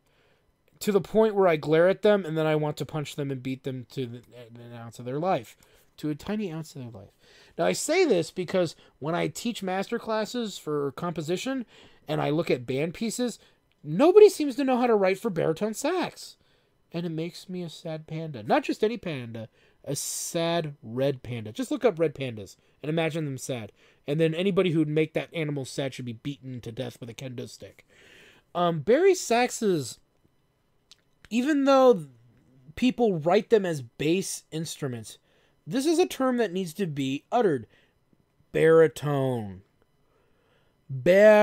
to the point where I glare at them and then I want to punch them and beat them to an ounce of their life. To a tiny ounce of their life. Now, I say this because when I teach master classes for composition and I look at band pieces, nobody seems to know how to write for baritone sax. And it makes me a sad panda. Not just any panda, a sad red panda. Just look up red pandas and imagine them sad. And then anybody who would make that animal sad should be beaten to death with a kendo stick. Bari saxes, even though people write them as bass instruments, this is a term that needs to be uttered. Baritone. Baritone.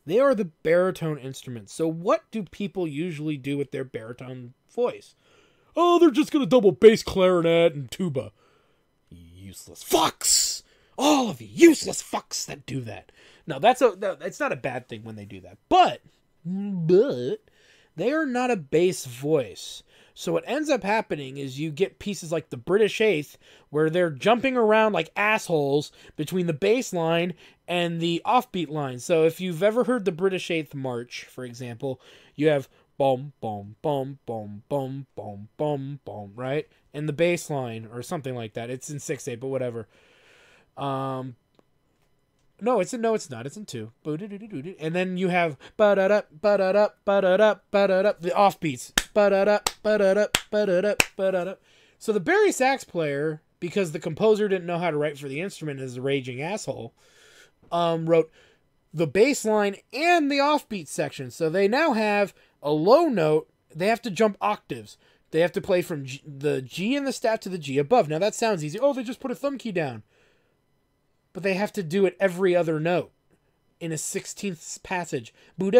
They are the baritone instruments. So what do people usually do with their baritone voice? Oh, they're just going to double bass, clarinet, and tuba. Useless fucks! All of you useless fucks that do that. No, it's not a bad thing when they do that. But they are not a bass voice. So what ends up happening is you get pieces like the British Eighth, where they're jumping around like assholes between the bass line and the offbeat line. So if you've ever heard the British Eighth March, for example, you have boom, boom, boom, boom, boom, boom, boom, boom, right? And the bass line, or something like that. It's in 6/8, but whatever. No, it's not. It's in 2. And then you have ba-da-da, ba-da-da, ba-da-da, ba-da-da, the offbeats. Ba-da-da, ba-da-da, ba-da-da, ba-da-da. So the bari sax player, because the composer didn't know how to write for the instrument as a raging asshole, wrote the bass line and the offbeat section. So they now have a low note. They have to jump octaves. They have to play from the G in the staff to the G above. Now that sounds easy. Oh, they just put a thumb key down. But they have to do it every other note in a 16th passage. And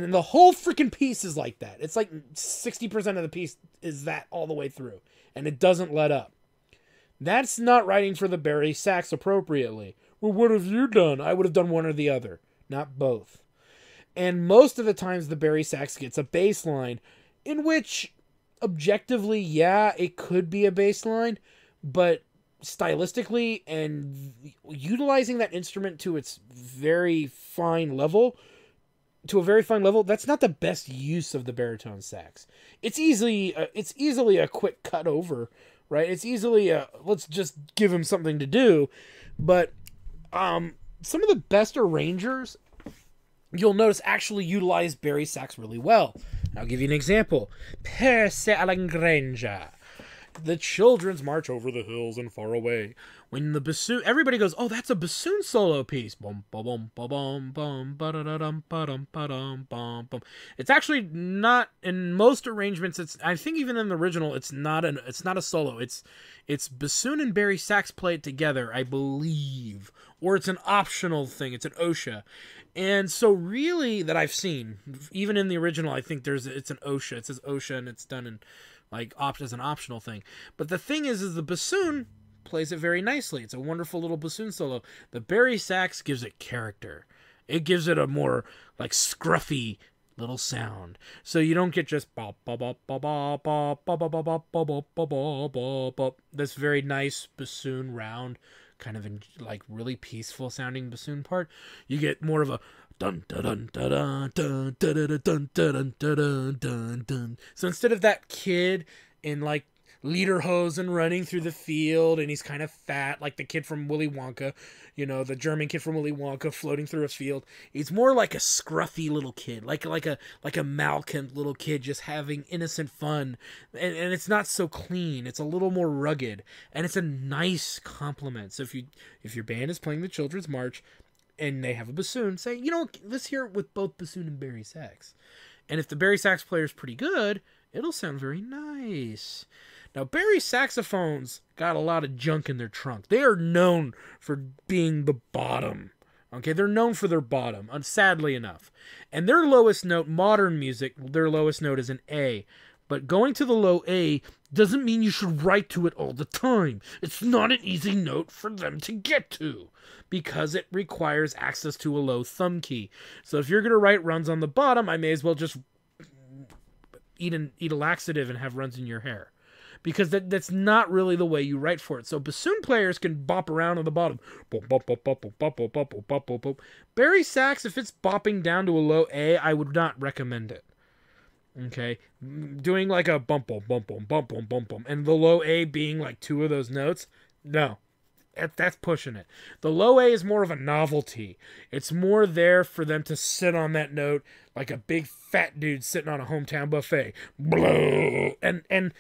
then the whole freaking piece is like that. It's like 60% of the piece is that all the way through. And it doesn't let up. That's not writing for the bari sax appropriately. Well, what have you done? I would have done one or the other, not both. And most of the times the bari sax gets a bass line, in which objectively, yeah, it could be a bass line, but stylistically and utilizing that instrument to its very fine level, that's not the best use of the baritone sax. It's easily a quick cut over, right? It's easily let's just give him something to do. But some of the best arrangers, you'll notice, actually utilize bari sax really well. I'll give you an example. Perse all'Angrenja. The Children's March Over the Hills and Far Away. When the bassoon, everybody goes, oh, that's a bassoon solo piece. Bum, ba, bum, ba, bum, bum, ba, da, da, dum, ba, dum, ba, dum, bum, bum. It's actually not, in most arrangements, I think even in the original, it's not a solo. It's bassoon and bari sax played together, I believe. Or it's an optional thing. It's an OSHA. And so really, that I've seen, even in the original, I think it's an OSHA. It says OSHA and it's done in like as an optional thing. But the thing is the bassoon plays it very nicely. It's a wonderful little bassoon solo. The bari sax gives it character. It gives it a more like scruffy little sound. So you don't get just this very nice bassoon round, kind of like really peaceful sounding bassoon part. You get more of a dun dun dun dun dun dun dun dun dun dun dun dun. So instead of that kid in like lederhosen running through the field, and he's kind of fat, like the kid from Willy Wonka, you know, the German kid from Willy Wonka floating through a field. He's more like a scruffy little kid, like a malcontent little kid just having innocent fun, and it's not so clean. It's a little more rugged, and it's a nice compliment. So if your band is playing the Children's March, and they have a bassoon, say, you know, let's hear it with both bassoon and bari sax. And if the bari sax player is pretty good, it'll sound very nice. Now, bari saxophones got a lot of junk in their trunk. They are known for being the bottom. Okay, they're known for their bottom, sadly enough. And their lowest note, modern music, their lowest note is an A. But going to the low A doesn't mean you should write to it all the time. It's not an easy note for them to get to, because it requires access to a low thumb key. So if you're going to write runs on the bottom, I may as well just eat a laxative and have runs in your hair, because that's not really the way you write for it. So bassoon players can bop around on the bottom. Bari sax, if it's bopping down to a low A, I would not recommend it. Okay, doing like a bump, bump, bump, bump, bump, bump, bump, bump, and the low A being like two of those notes, no. That's pushing it. The low A is more of a novelty. It's more there for them to sit on that note like a big fat dude sitting on a hometown buffet. And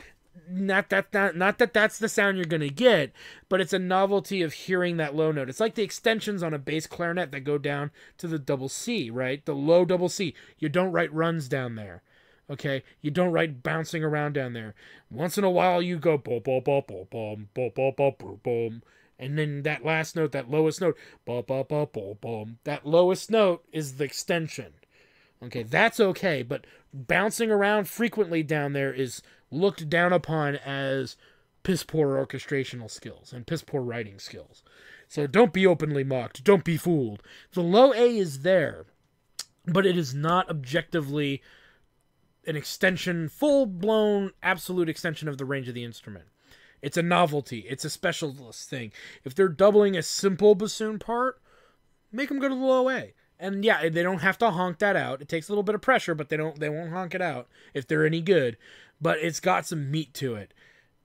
not that that's the sound you're going to get, but it's a novelty of hearing that low note. It's like the extensions on a bass clarinet that go down to the double C, right? The low double C. You don't write runs down there. Okay, you don't write bouncing around down there. Once in a while you go boom, boom, boom, boom, boom, boom, boom, boom, boom. And then that last note, that lowest note, ba ba ba ba boom. That lowest note is the extension. Okay, that's okay, but bouncing around frequently down there is looked down upon as piss poor orchestrational skills and piss poor writing skills. So don't be openly mocked. Don't be fooled. The low A is there, but it is not objectively an extension, full-blown, absolute extension of the range of the instrument. It's a novelty. It's a specialist thing. If they're doubling a simple bassoon part, make them go to the low A. And yeah, they don't have to honk that out. It takes a little bit of pressure, but they won't honk it out if they're any good. But it's got some meat to it.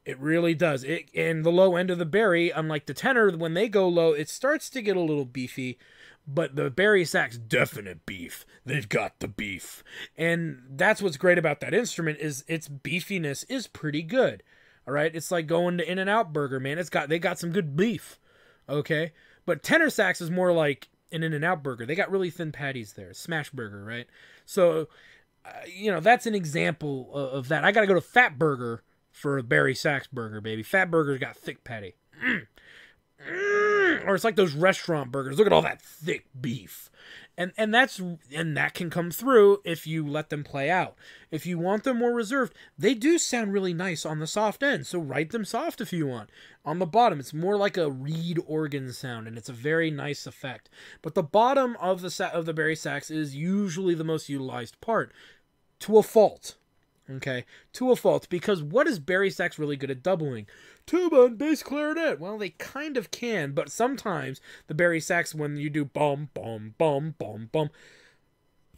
It really does. And the low end of the bari, unlike the tenor, when they go low, it starts to get a little beefy. But the bari sax, definite beef. They've got the beef. And that's what's great about that instrument, is its beefiness is pretty good. All right, it's like going to In-N-Out Burger, man. They got some good beef, okay? But tenor sax is more like an In-N-Out Burger. They got really thin patties there, smash burger, right? So, that's an example of that. I got to go to Fat Burger for a bari sax burger, baby. Fat Burger's got thick patty. Or it's like those restaurant burgers. Look at all that thick beef. And that can come through if you let them play out. If you want them more reserved, they do sound really nice on the soft end. So write them soft if you want. On the bottom, it's more like a reed organ sound, and it's a very nice effect. But the bottom of the bari sax is usually the most utilized part, to a fault. Okay, to a fault, because what is bari sax really good at doubling? Tuba and bass clarinet. Well, they kind of can, but sometimes the bari sax, when you do bum, bum, bum, bum, bum,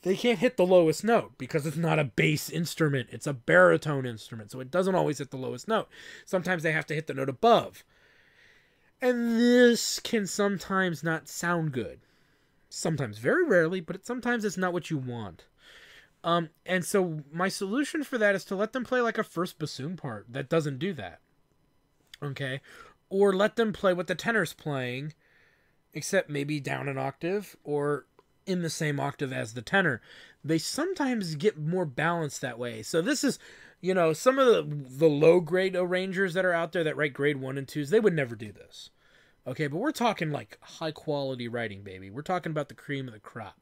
they can't hit the lowest note because it's not a bass instrument. It's a baritone instrument, so it doesn't always hit the lowest note. Sometimes they have to hit the note above. And this can sometimes not sound good. Sometimes, very rarely, but sometimes it's not what you want. And so my solution for that is to let them play like a first bassoon part that doesn't do that. Okay? Or let them play what the tenor's playing, except maybe down an octave or in the same octave as the tenor. They sometimes get more balanced that way. So this is, some of the low-grade arrangers that are out there that write grade 1 and 2s, they would never do this. Okay, but we're talking like high-quality writing, baby. We're talking about the cream of the crop.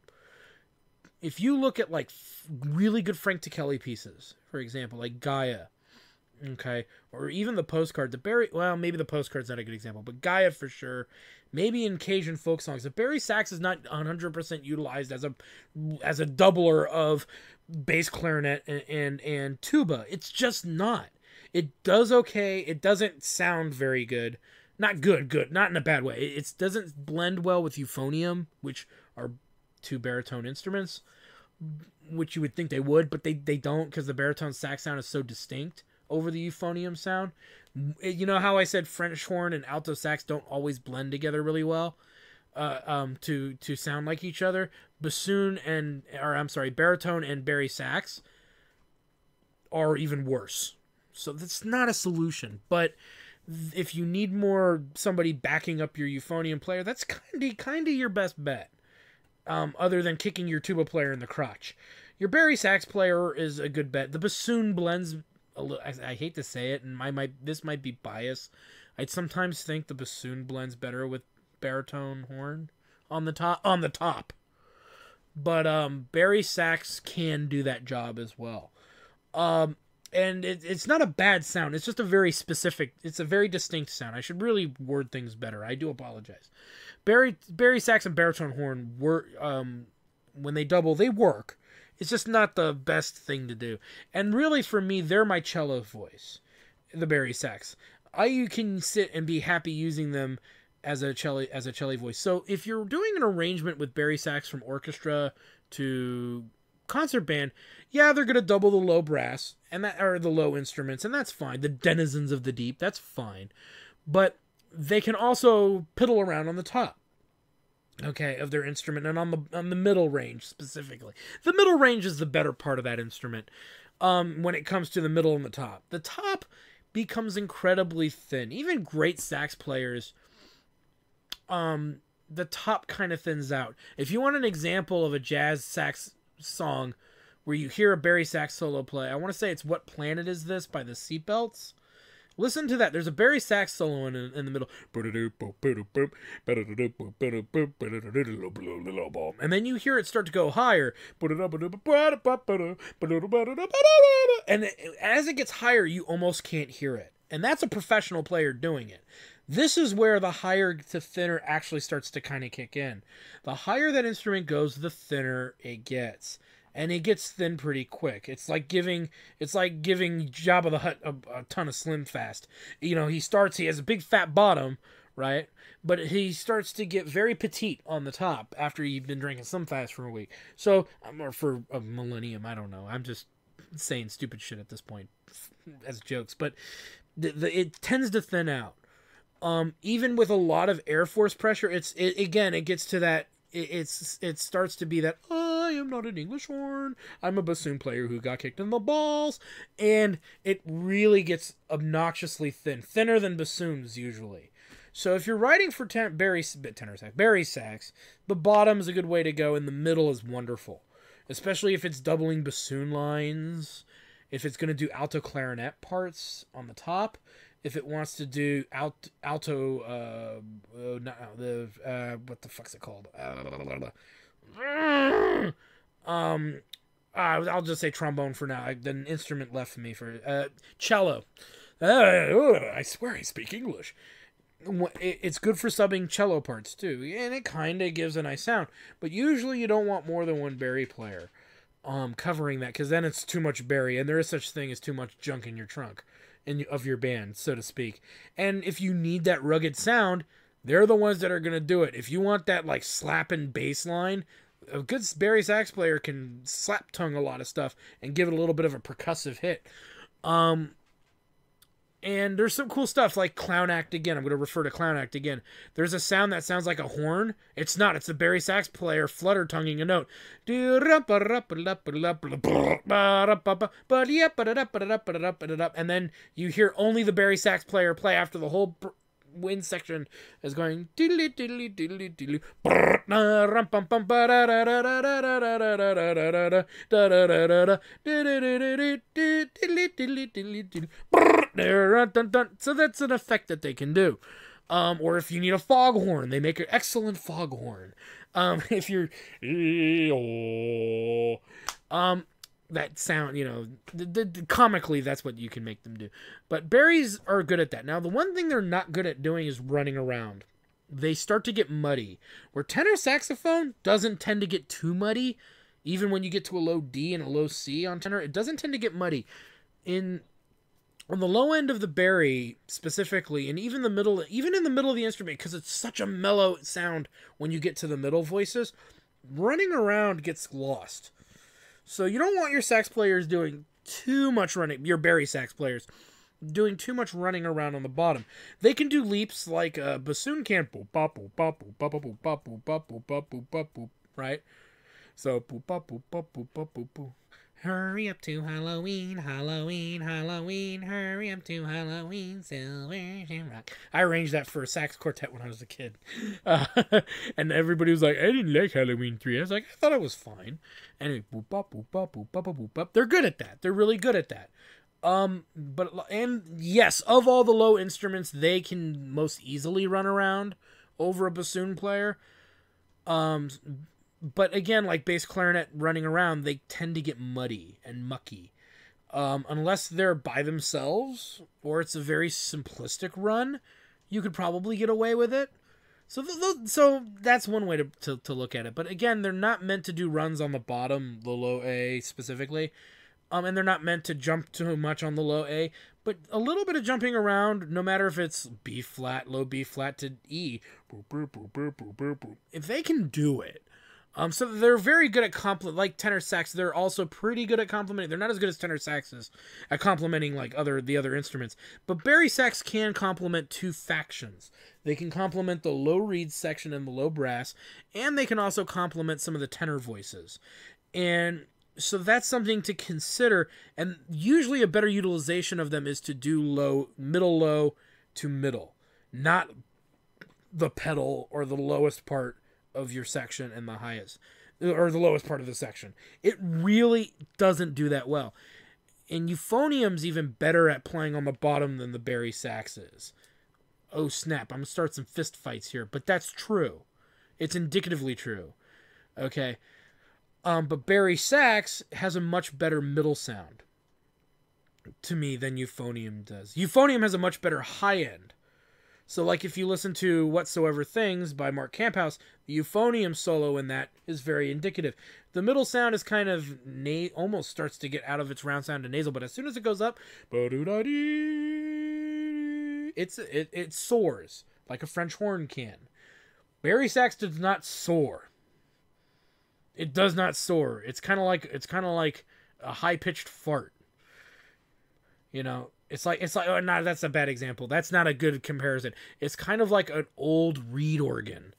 If you look at like really good Frank Ticheli pieces, for example, like Gaia, okay, or even the postcard, maybe the postcard's not a good example, but Gaia for sure, maybe in Cajun folk songs, the bari sax is not 100% utilized as a doubler of bass clarinet and tuba. It's just not. It does okay. It doesn't sound very good. Not good, not in a bad way. It doesn't blend well with euphonium, which are two baritone instruments, which you would think they would, but they don't, because the baritone sax sound is so distinct. over the euphonium sound. You know how I said French horn and alto sax don't always blend together really well to sound like each other? Baritone and bari sax are even worse. So that's not a solution. But if you need somebody backing up your euphonium player, that's kind of your best bet. Other than kicking your tuba player in the crotch. Your bari sax player is a good bet. The bassoon blends a little, I hate to say it, and this might be bias. I'd sometimes think the bassoon blends better with baritone horn on the top. But bari sax can do that job as well. And it's not a bad sound. It's just a very distinct sound. I should really word things better. I do apologize. Bari sax and baritone horn when they double, they work. It's just not the best thing to do. And really, for me, they're my cello voice, the bari sax. You can sit and be happy using them as a cello voice. So if you're doing an arrangement with bari sax from orchestra to concert band, yeah, they're gonna double the low brass or the low instruments, and that's fine. The denizens of the deep, that's fine. But they can also piddle around on the top, okay, of their instrument, and on the middle range specifically. The middle range is the better part of that instrument when it comes to the middle and the top. The top becomes incredibly thin. Even great sax players, the top kind of thins out. If you want an example of a jazz sax song where you hear a bari sax solo play, I want to say it's What Planet Is This by the Seatbelts. Listen to that. There's a bari sax solo in the middle. And then you hear it start to go higher. And as it gets higher, you almost can't hear it. And that's a professional player doing it. This is where the higher to thinner actually starts to kind of kick in. The higher that instrument goes, the thinner it gets. And it gets thin pretty quick. It's like giving Jabba the Hutt a ton of Slim Fast. You know, he has a big fat bottom, right? But he starts to get very petite on the top after you've been drinking Slim Fast for a week. So, or for a millennium, I don't know. I'm just saying stupid shit at this point as jokes. But it tends to thin out. Even with a lot of Air Force pressure, it gets to that. It starts to be that, I am not an English horn. I'm a bassoon player who got kicked in the balls. And it really gets obnoxiously thin. Thinner than bassoons usually. So if you're writing for bari sax, the bottom is a good way to go and the middle is wonderful. Especially if it's doubling bassoon lines. If it's going to do alto clarinet parts on the top. If it wants to do alto, what the fuck's it called? I'll just say trombone for now. The instrument left for me for cello. I swear I speak English. It's good for subbing cello parts too, and it kind of gives a nice sound. But usually you don't want more than one bari player covering that, because then it's too much bari, and there is such thing as too much junk in your trunk. Of your band, so to speak. And if you need that rugged sound, they're the ones that are going to do it. If you want that like slapping bass line, a good bari sax player can slap tongue a lot of stuff and give it a little bit of a percussive hit. And there's some cool stuff like Clown Act again. I'm going to refer to Clown Act again. There's a sound that sounds like a horn. It's not. It's the bari sax player flutter tonguing a note. And then you hear only the bari sax player play after the whole wind section is going. So that's an effect that they can do. Or if you need a foghorn, they make an excellent foghorn. If you're that sound, you know, comically, that's what you can make them do. But baris are good at that. Now, the one thing they're not good at doing is running around. They start to get muddy. Where tenor saxophone doesn't tend to get too muddy, even when you get to a low D and a low C on tenor, it doesn't tend to get muddy. On the low end of the bari specifically, and even in the middle of the instrument, because it's such a mellow sound when you get to the middle voices, running around gets lost. So you don't want your sax players doing too much running, your bari sax players, doing too much running around on the bottom. They can do leaps like a bassoon can, right? So, hurry up to Halloween, Halloween, Halloween, hurry up to Halloween, silver shamrock. I arranged that for a sax quartet when I was a kid. And everybody was like, I didn't like Halloween 3. I was like, I thought it was fine. Anyway, they're good at that. They're really good at that. And yes, of all the low instruments, they can most easily run around over a bassoon player. But again, like bass clarinet running around, they tend to get muddy and mucky. Unless they're by themselves, or it's a very simplistic run, you could probably get away with it. So that's one way to look at it. But again, they're not meant to do runs on the bottom, the low A specifically. And they're not meant to jump too much on the low A. But a little bit of jumping around, no matter if it's B flat, low B flat to E. If they can do it. So they're very good at like tenor sax. They're also pretty good at complementing. They're not as good as tenor saxes at complementing like the other instruments. But bari sax can complement two factions. They can complement the low reed section and the low brass, and they can also complement some of the tenor voices. And so that's something to consider. And usually a better utilization of them is to do middle low to middle, not the pedal or the lowest part of your section and the highest, or the lowest part of the section. It really doesn't do that well. And euphonium's even better at playing on the bottom than the bari sax is. Oh snap, I'm gonna start some fist fights here, but that's true. It's indicatively true. Okay. But bari sax has a much better middle sound to me than euphonium does. Euphonium has a much better high end. So, like, if you listen to Whatsoever Things by Mark Camphouse, the euphonium solo in that is very indicative. The middle sound is kind of almost starts to get out of its round sound to nasal, but as soon as it goes up, it soars like a French horn can. Bari sax does not soar. It does not soar. It's kind of like a high pitched fart. You know. It's like oh, no, that's a bad example. That's not a good comparison. It's kind of like an old reed organ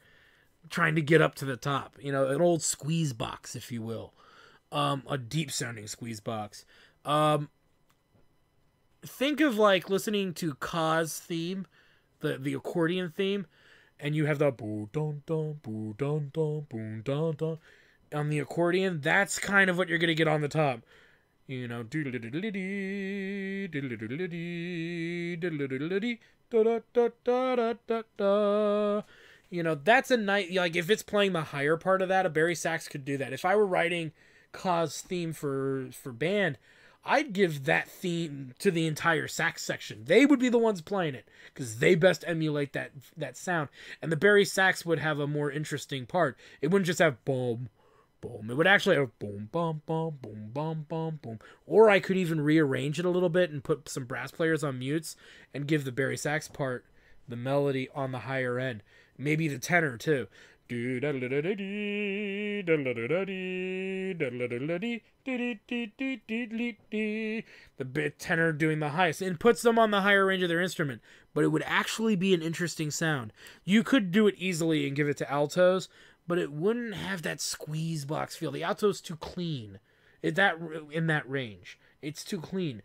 trying to get up to the top. You know, an old squeeze box, if you will. A deep sounding squeeze box. Think of like listening to Ka's theme, the accordion theme, and you have the boo dun dun boo dun dun boo dun dun on the accordion. That's kind of what you're gonna get on the top. You know, you know, that's a nice, like, if it's playing the higher part of that, a bari sax could do that. If I were writing Ka's theme for band, I'd give that theme to the entire sax section. They would be the ones playing it, because they best emulate that sound. And the bari sax would have a more interesting part. It wouldn't just have boom, boom. It would actually have boom, bum, bum, boom, bum, bum, boom. Or I could even rearrange it a little bit and put some brass players on mutes and give the bari sax part the melody on the higher end. Maybe the tenor too. The tenor doing the highest and puts them on the higher range of their instrument. But it would actually be an interesting sound. You could do it easily and give it to altos, but it wouldn't have that squeeze box feel. The alto's too clean. In that range, it's too clean.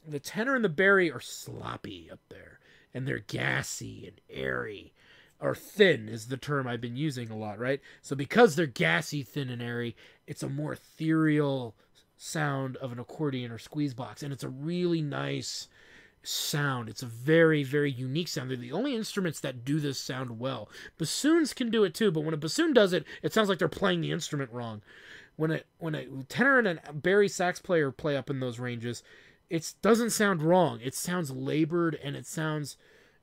The tenor and the bari are sloppy up there, and they're gassy and airy, or thin is the term I've been using a lot, right? So because they're gassy, thin, and airy, it's a more ethereal sound of an accordion or squeeze box, and it's a really nice sound. It's a very, very unique sound. They're the only instruments that do this sound well. Bassoons can do it too, but when a bassoon does it, it sounds like they're playing the instrument wrong. When a tenor and a bari sax player play up in those ranges, it doesn't sound wrong. It sounds labored, and it sounds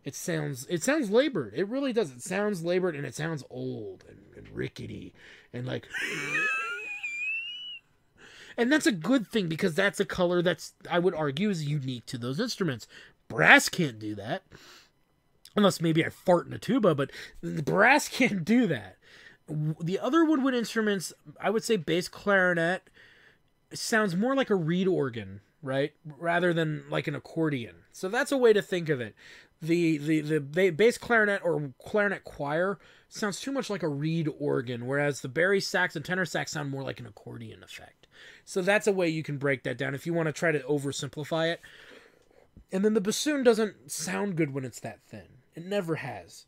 labored. It really does. It sounds labored, and it sounds old and rickety and like. And that's a good thing, because that's a color that's, I would argue, is unique to those instruments. Brass can't do that. Unless maybe I fart in a tuba, but the brass can't do that. The other woodwind instruments, I would say bass clarinet sounds more like a reed organ right? Rather than like an accordion. So that's a way to think of it. The bass clarinet or clarinet choir sounds too much like a reed organ, whereas the bari sax and tenor sax sound more like an accordion effect. So that's a way you can break that down if you want to try to oversimplify it. And then the bassoon doesn't sound good when it's that thin. It never has.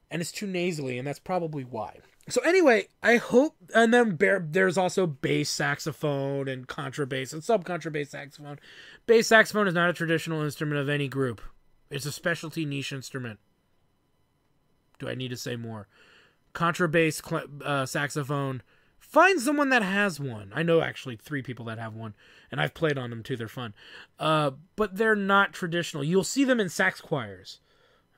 And it's too nasally, and that's probably why. So anyway, I hope... And then there's also bass saxophone and contrabass and subcontrabass saxophone. Bass saxophone is not a traditional instrument of any group. It's a specialty niche instrument. Do I need to say more? Contrabass saxophone. Find someone that has one. I know actually 3 people that have one, and I've played on them too. They're fun. But they're not traditional. You'll see them in sax choirs.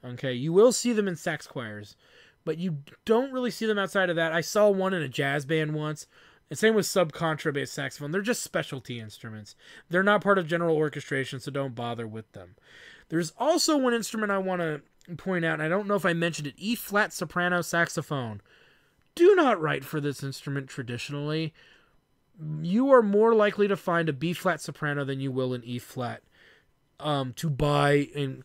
Okay, you will see them in sax choirs, but you don't really see them outside of that. I saw one in a jazz band once. And same with subcontrabass saxophone. They're just specialty instruments. They're not part of general orchestration, so don't bother with them. There's also one instrument I want to point out, and I don't know if I mentioned it, E-flat soprano saxophone. Do not write for this instrument traditionally. You are more likely to find a B-flat soprano than you will an E-flat to buy. And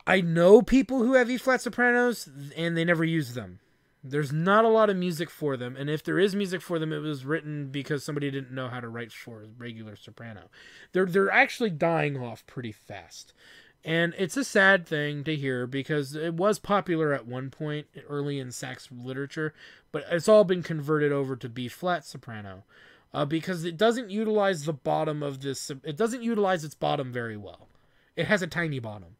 I know people who have E-flat sopranos, and they never use them. There's not a lot of music for them, and if there is music for them, it was written because somebody didn't know how to write for a regular soprano. They're actually dying off pretty fast. And it's a sad thing to hear because it was popular at one point early in sax literature, but it's all been converted over to B-flat soprano because it doesn't utilize the bottom of this. It doesn't utilize its bottom very well. It has a tiny bottom,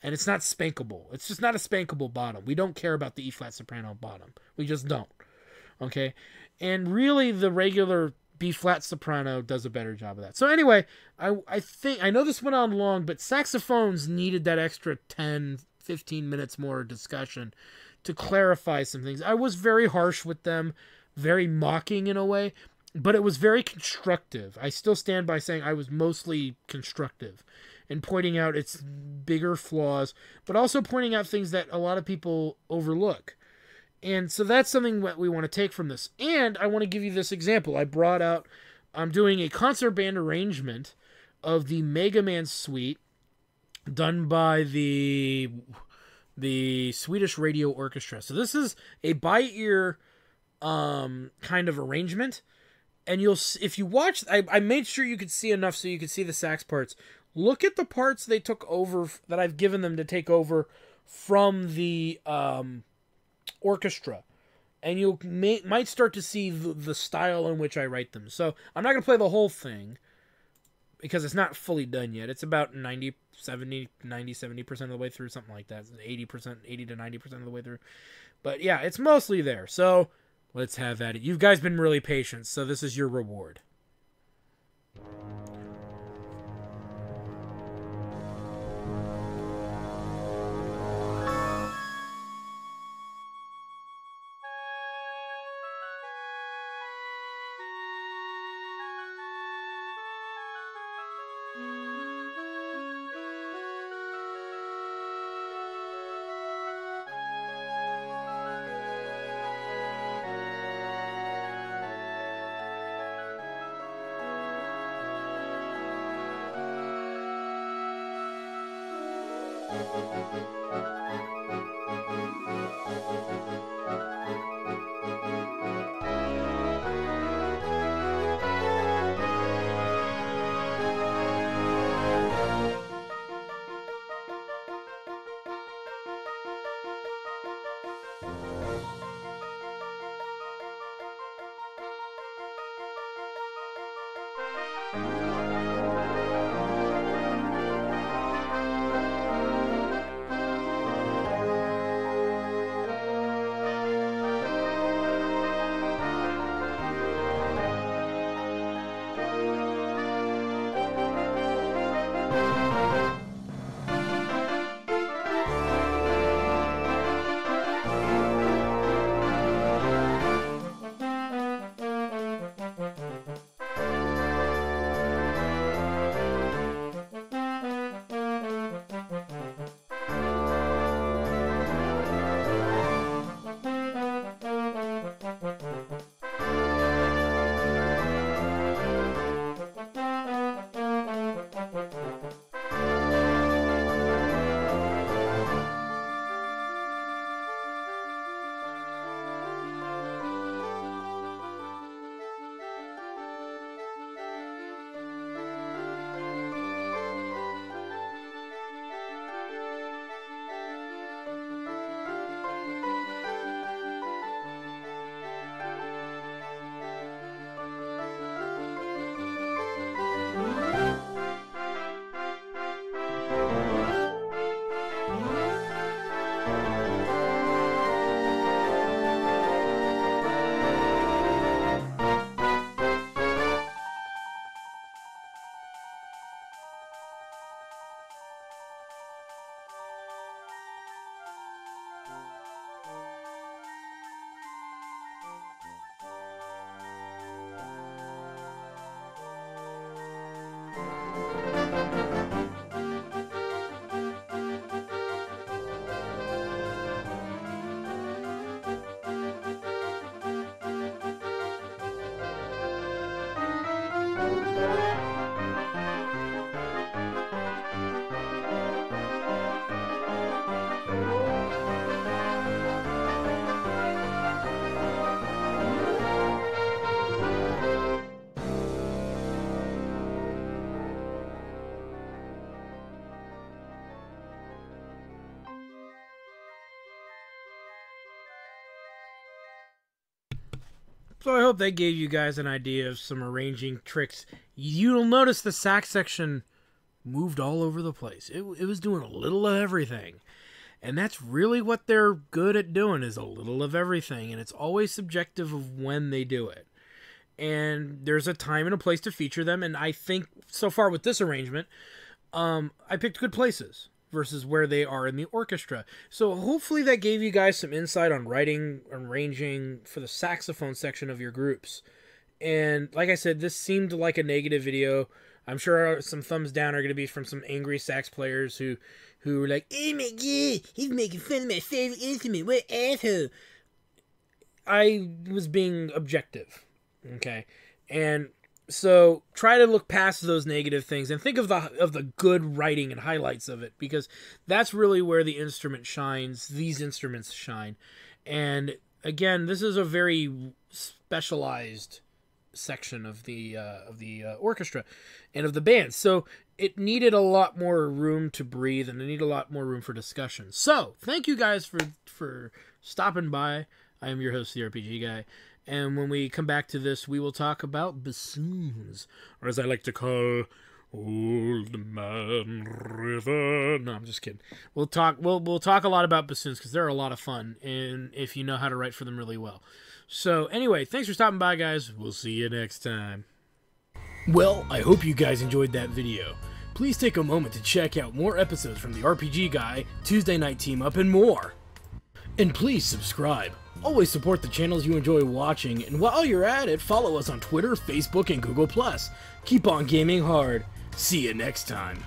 and it's not spankable. It's just not a spankable bottom. We don't care about the E-flat soprano bottom. We just don't. Okay? And really, the regular B-flat soprano does a better job of that. So anyway, I think, I know this went on long, but saxophones needed that extra 10, 15 minutes more discussion to clarify some things. I was very harsh with them, very mocking in a way, but it was very constructive. I still stand by saying I was mostly constructive in pointing out its bigger flaws, but also pointing out things that a lot of people overlook. And so that's something that we want to take from this. And I want to give you this example. I'm doing a concert band arrangement of the Megaman suite done by the Swedish Radio Orchestra. So this is a by-ear kind of arrangement. And if you watch, I made sure you could see enough so you could see the sax parts. Look at the parts they took over, that I've given them to take over from the orchestra, and you might start to see the style in which I write them. So I'm not going to play the whole thing because it's not fully done yet. It's about 70% of the way through, something like that. 80 to 90% of the way through. But yeah, it's mostly there. So let's have at it. You guys been really patient, so this is your reward. So I hope that gave you guys an idea of some arranging tricks. You'll notice the sax section moved all over the place. It was doing a little of everything. And that's really what they're good at doing, is a little of everything. And it's always subjective of when they do it. And there's a time and a place to feature them. And I think so far with this arrangement, I picked good places versus where they are in the orchestra. So hopefully that gave you guys some insight on writing, arranging for the saxophone section of your groups. And like I said, this seemed like a negative video. I'm sure some thumbs down are going to be from some angry sax players who were like, "Oh my god, he's making fun of my favorite instrument, what asshole." I was being objective, okay? And so try to look past those negative things and think of the good writing and highlights of it, because that's really where the instrument shines. These instruments shine. And again, this is a very specialized section of the orchestra and of the band, so it needed a lot more room to breathe, and it needed a lot more room for discussion. So thank you guys for stopping by. I am your host, the RPG Guy, and when we come back to this, we will talk about bassoons, or as I like to call, Old Man River. No, I'm just kidding. We'll talk a lot about bassoons, because they're a lot of fun, and if you know how to write for them really well. So anyway, thanks for stopping by, guys. We'll see you next time. Well, I hope you guys enjoyed that video. Please take a moment to check out more episodes from the RPG Guy, Tuesday Night Team Up, and more. And please subscribe. Always support the channels you enjoy watching, and while you're at it, follow us on Twitter, Facebook, and Google+. Keep on gaming hard. See you next time.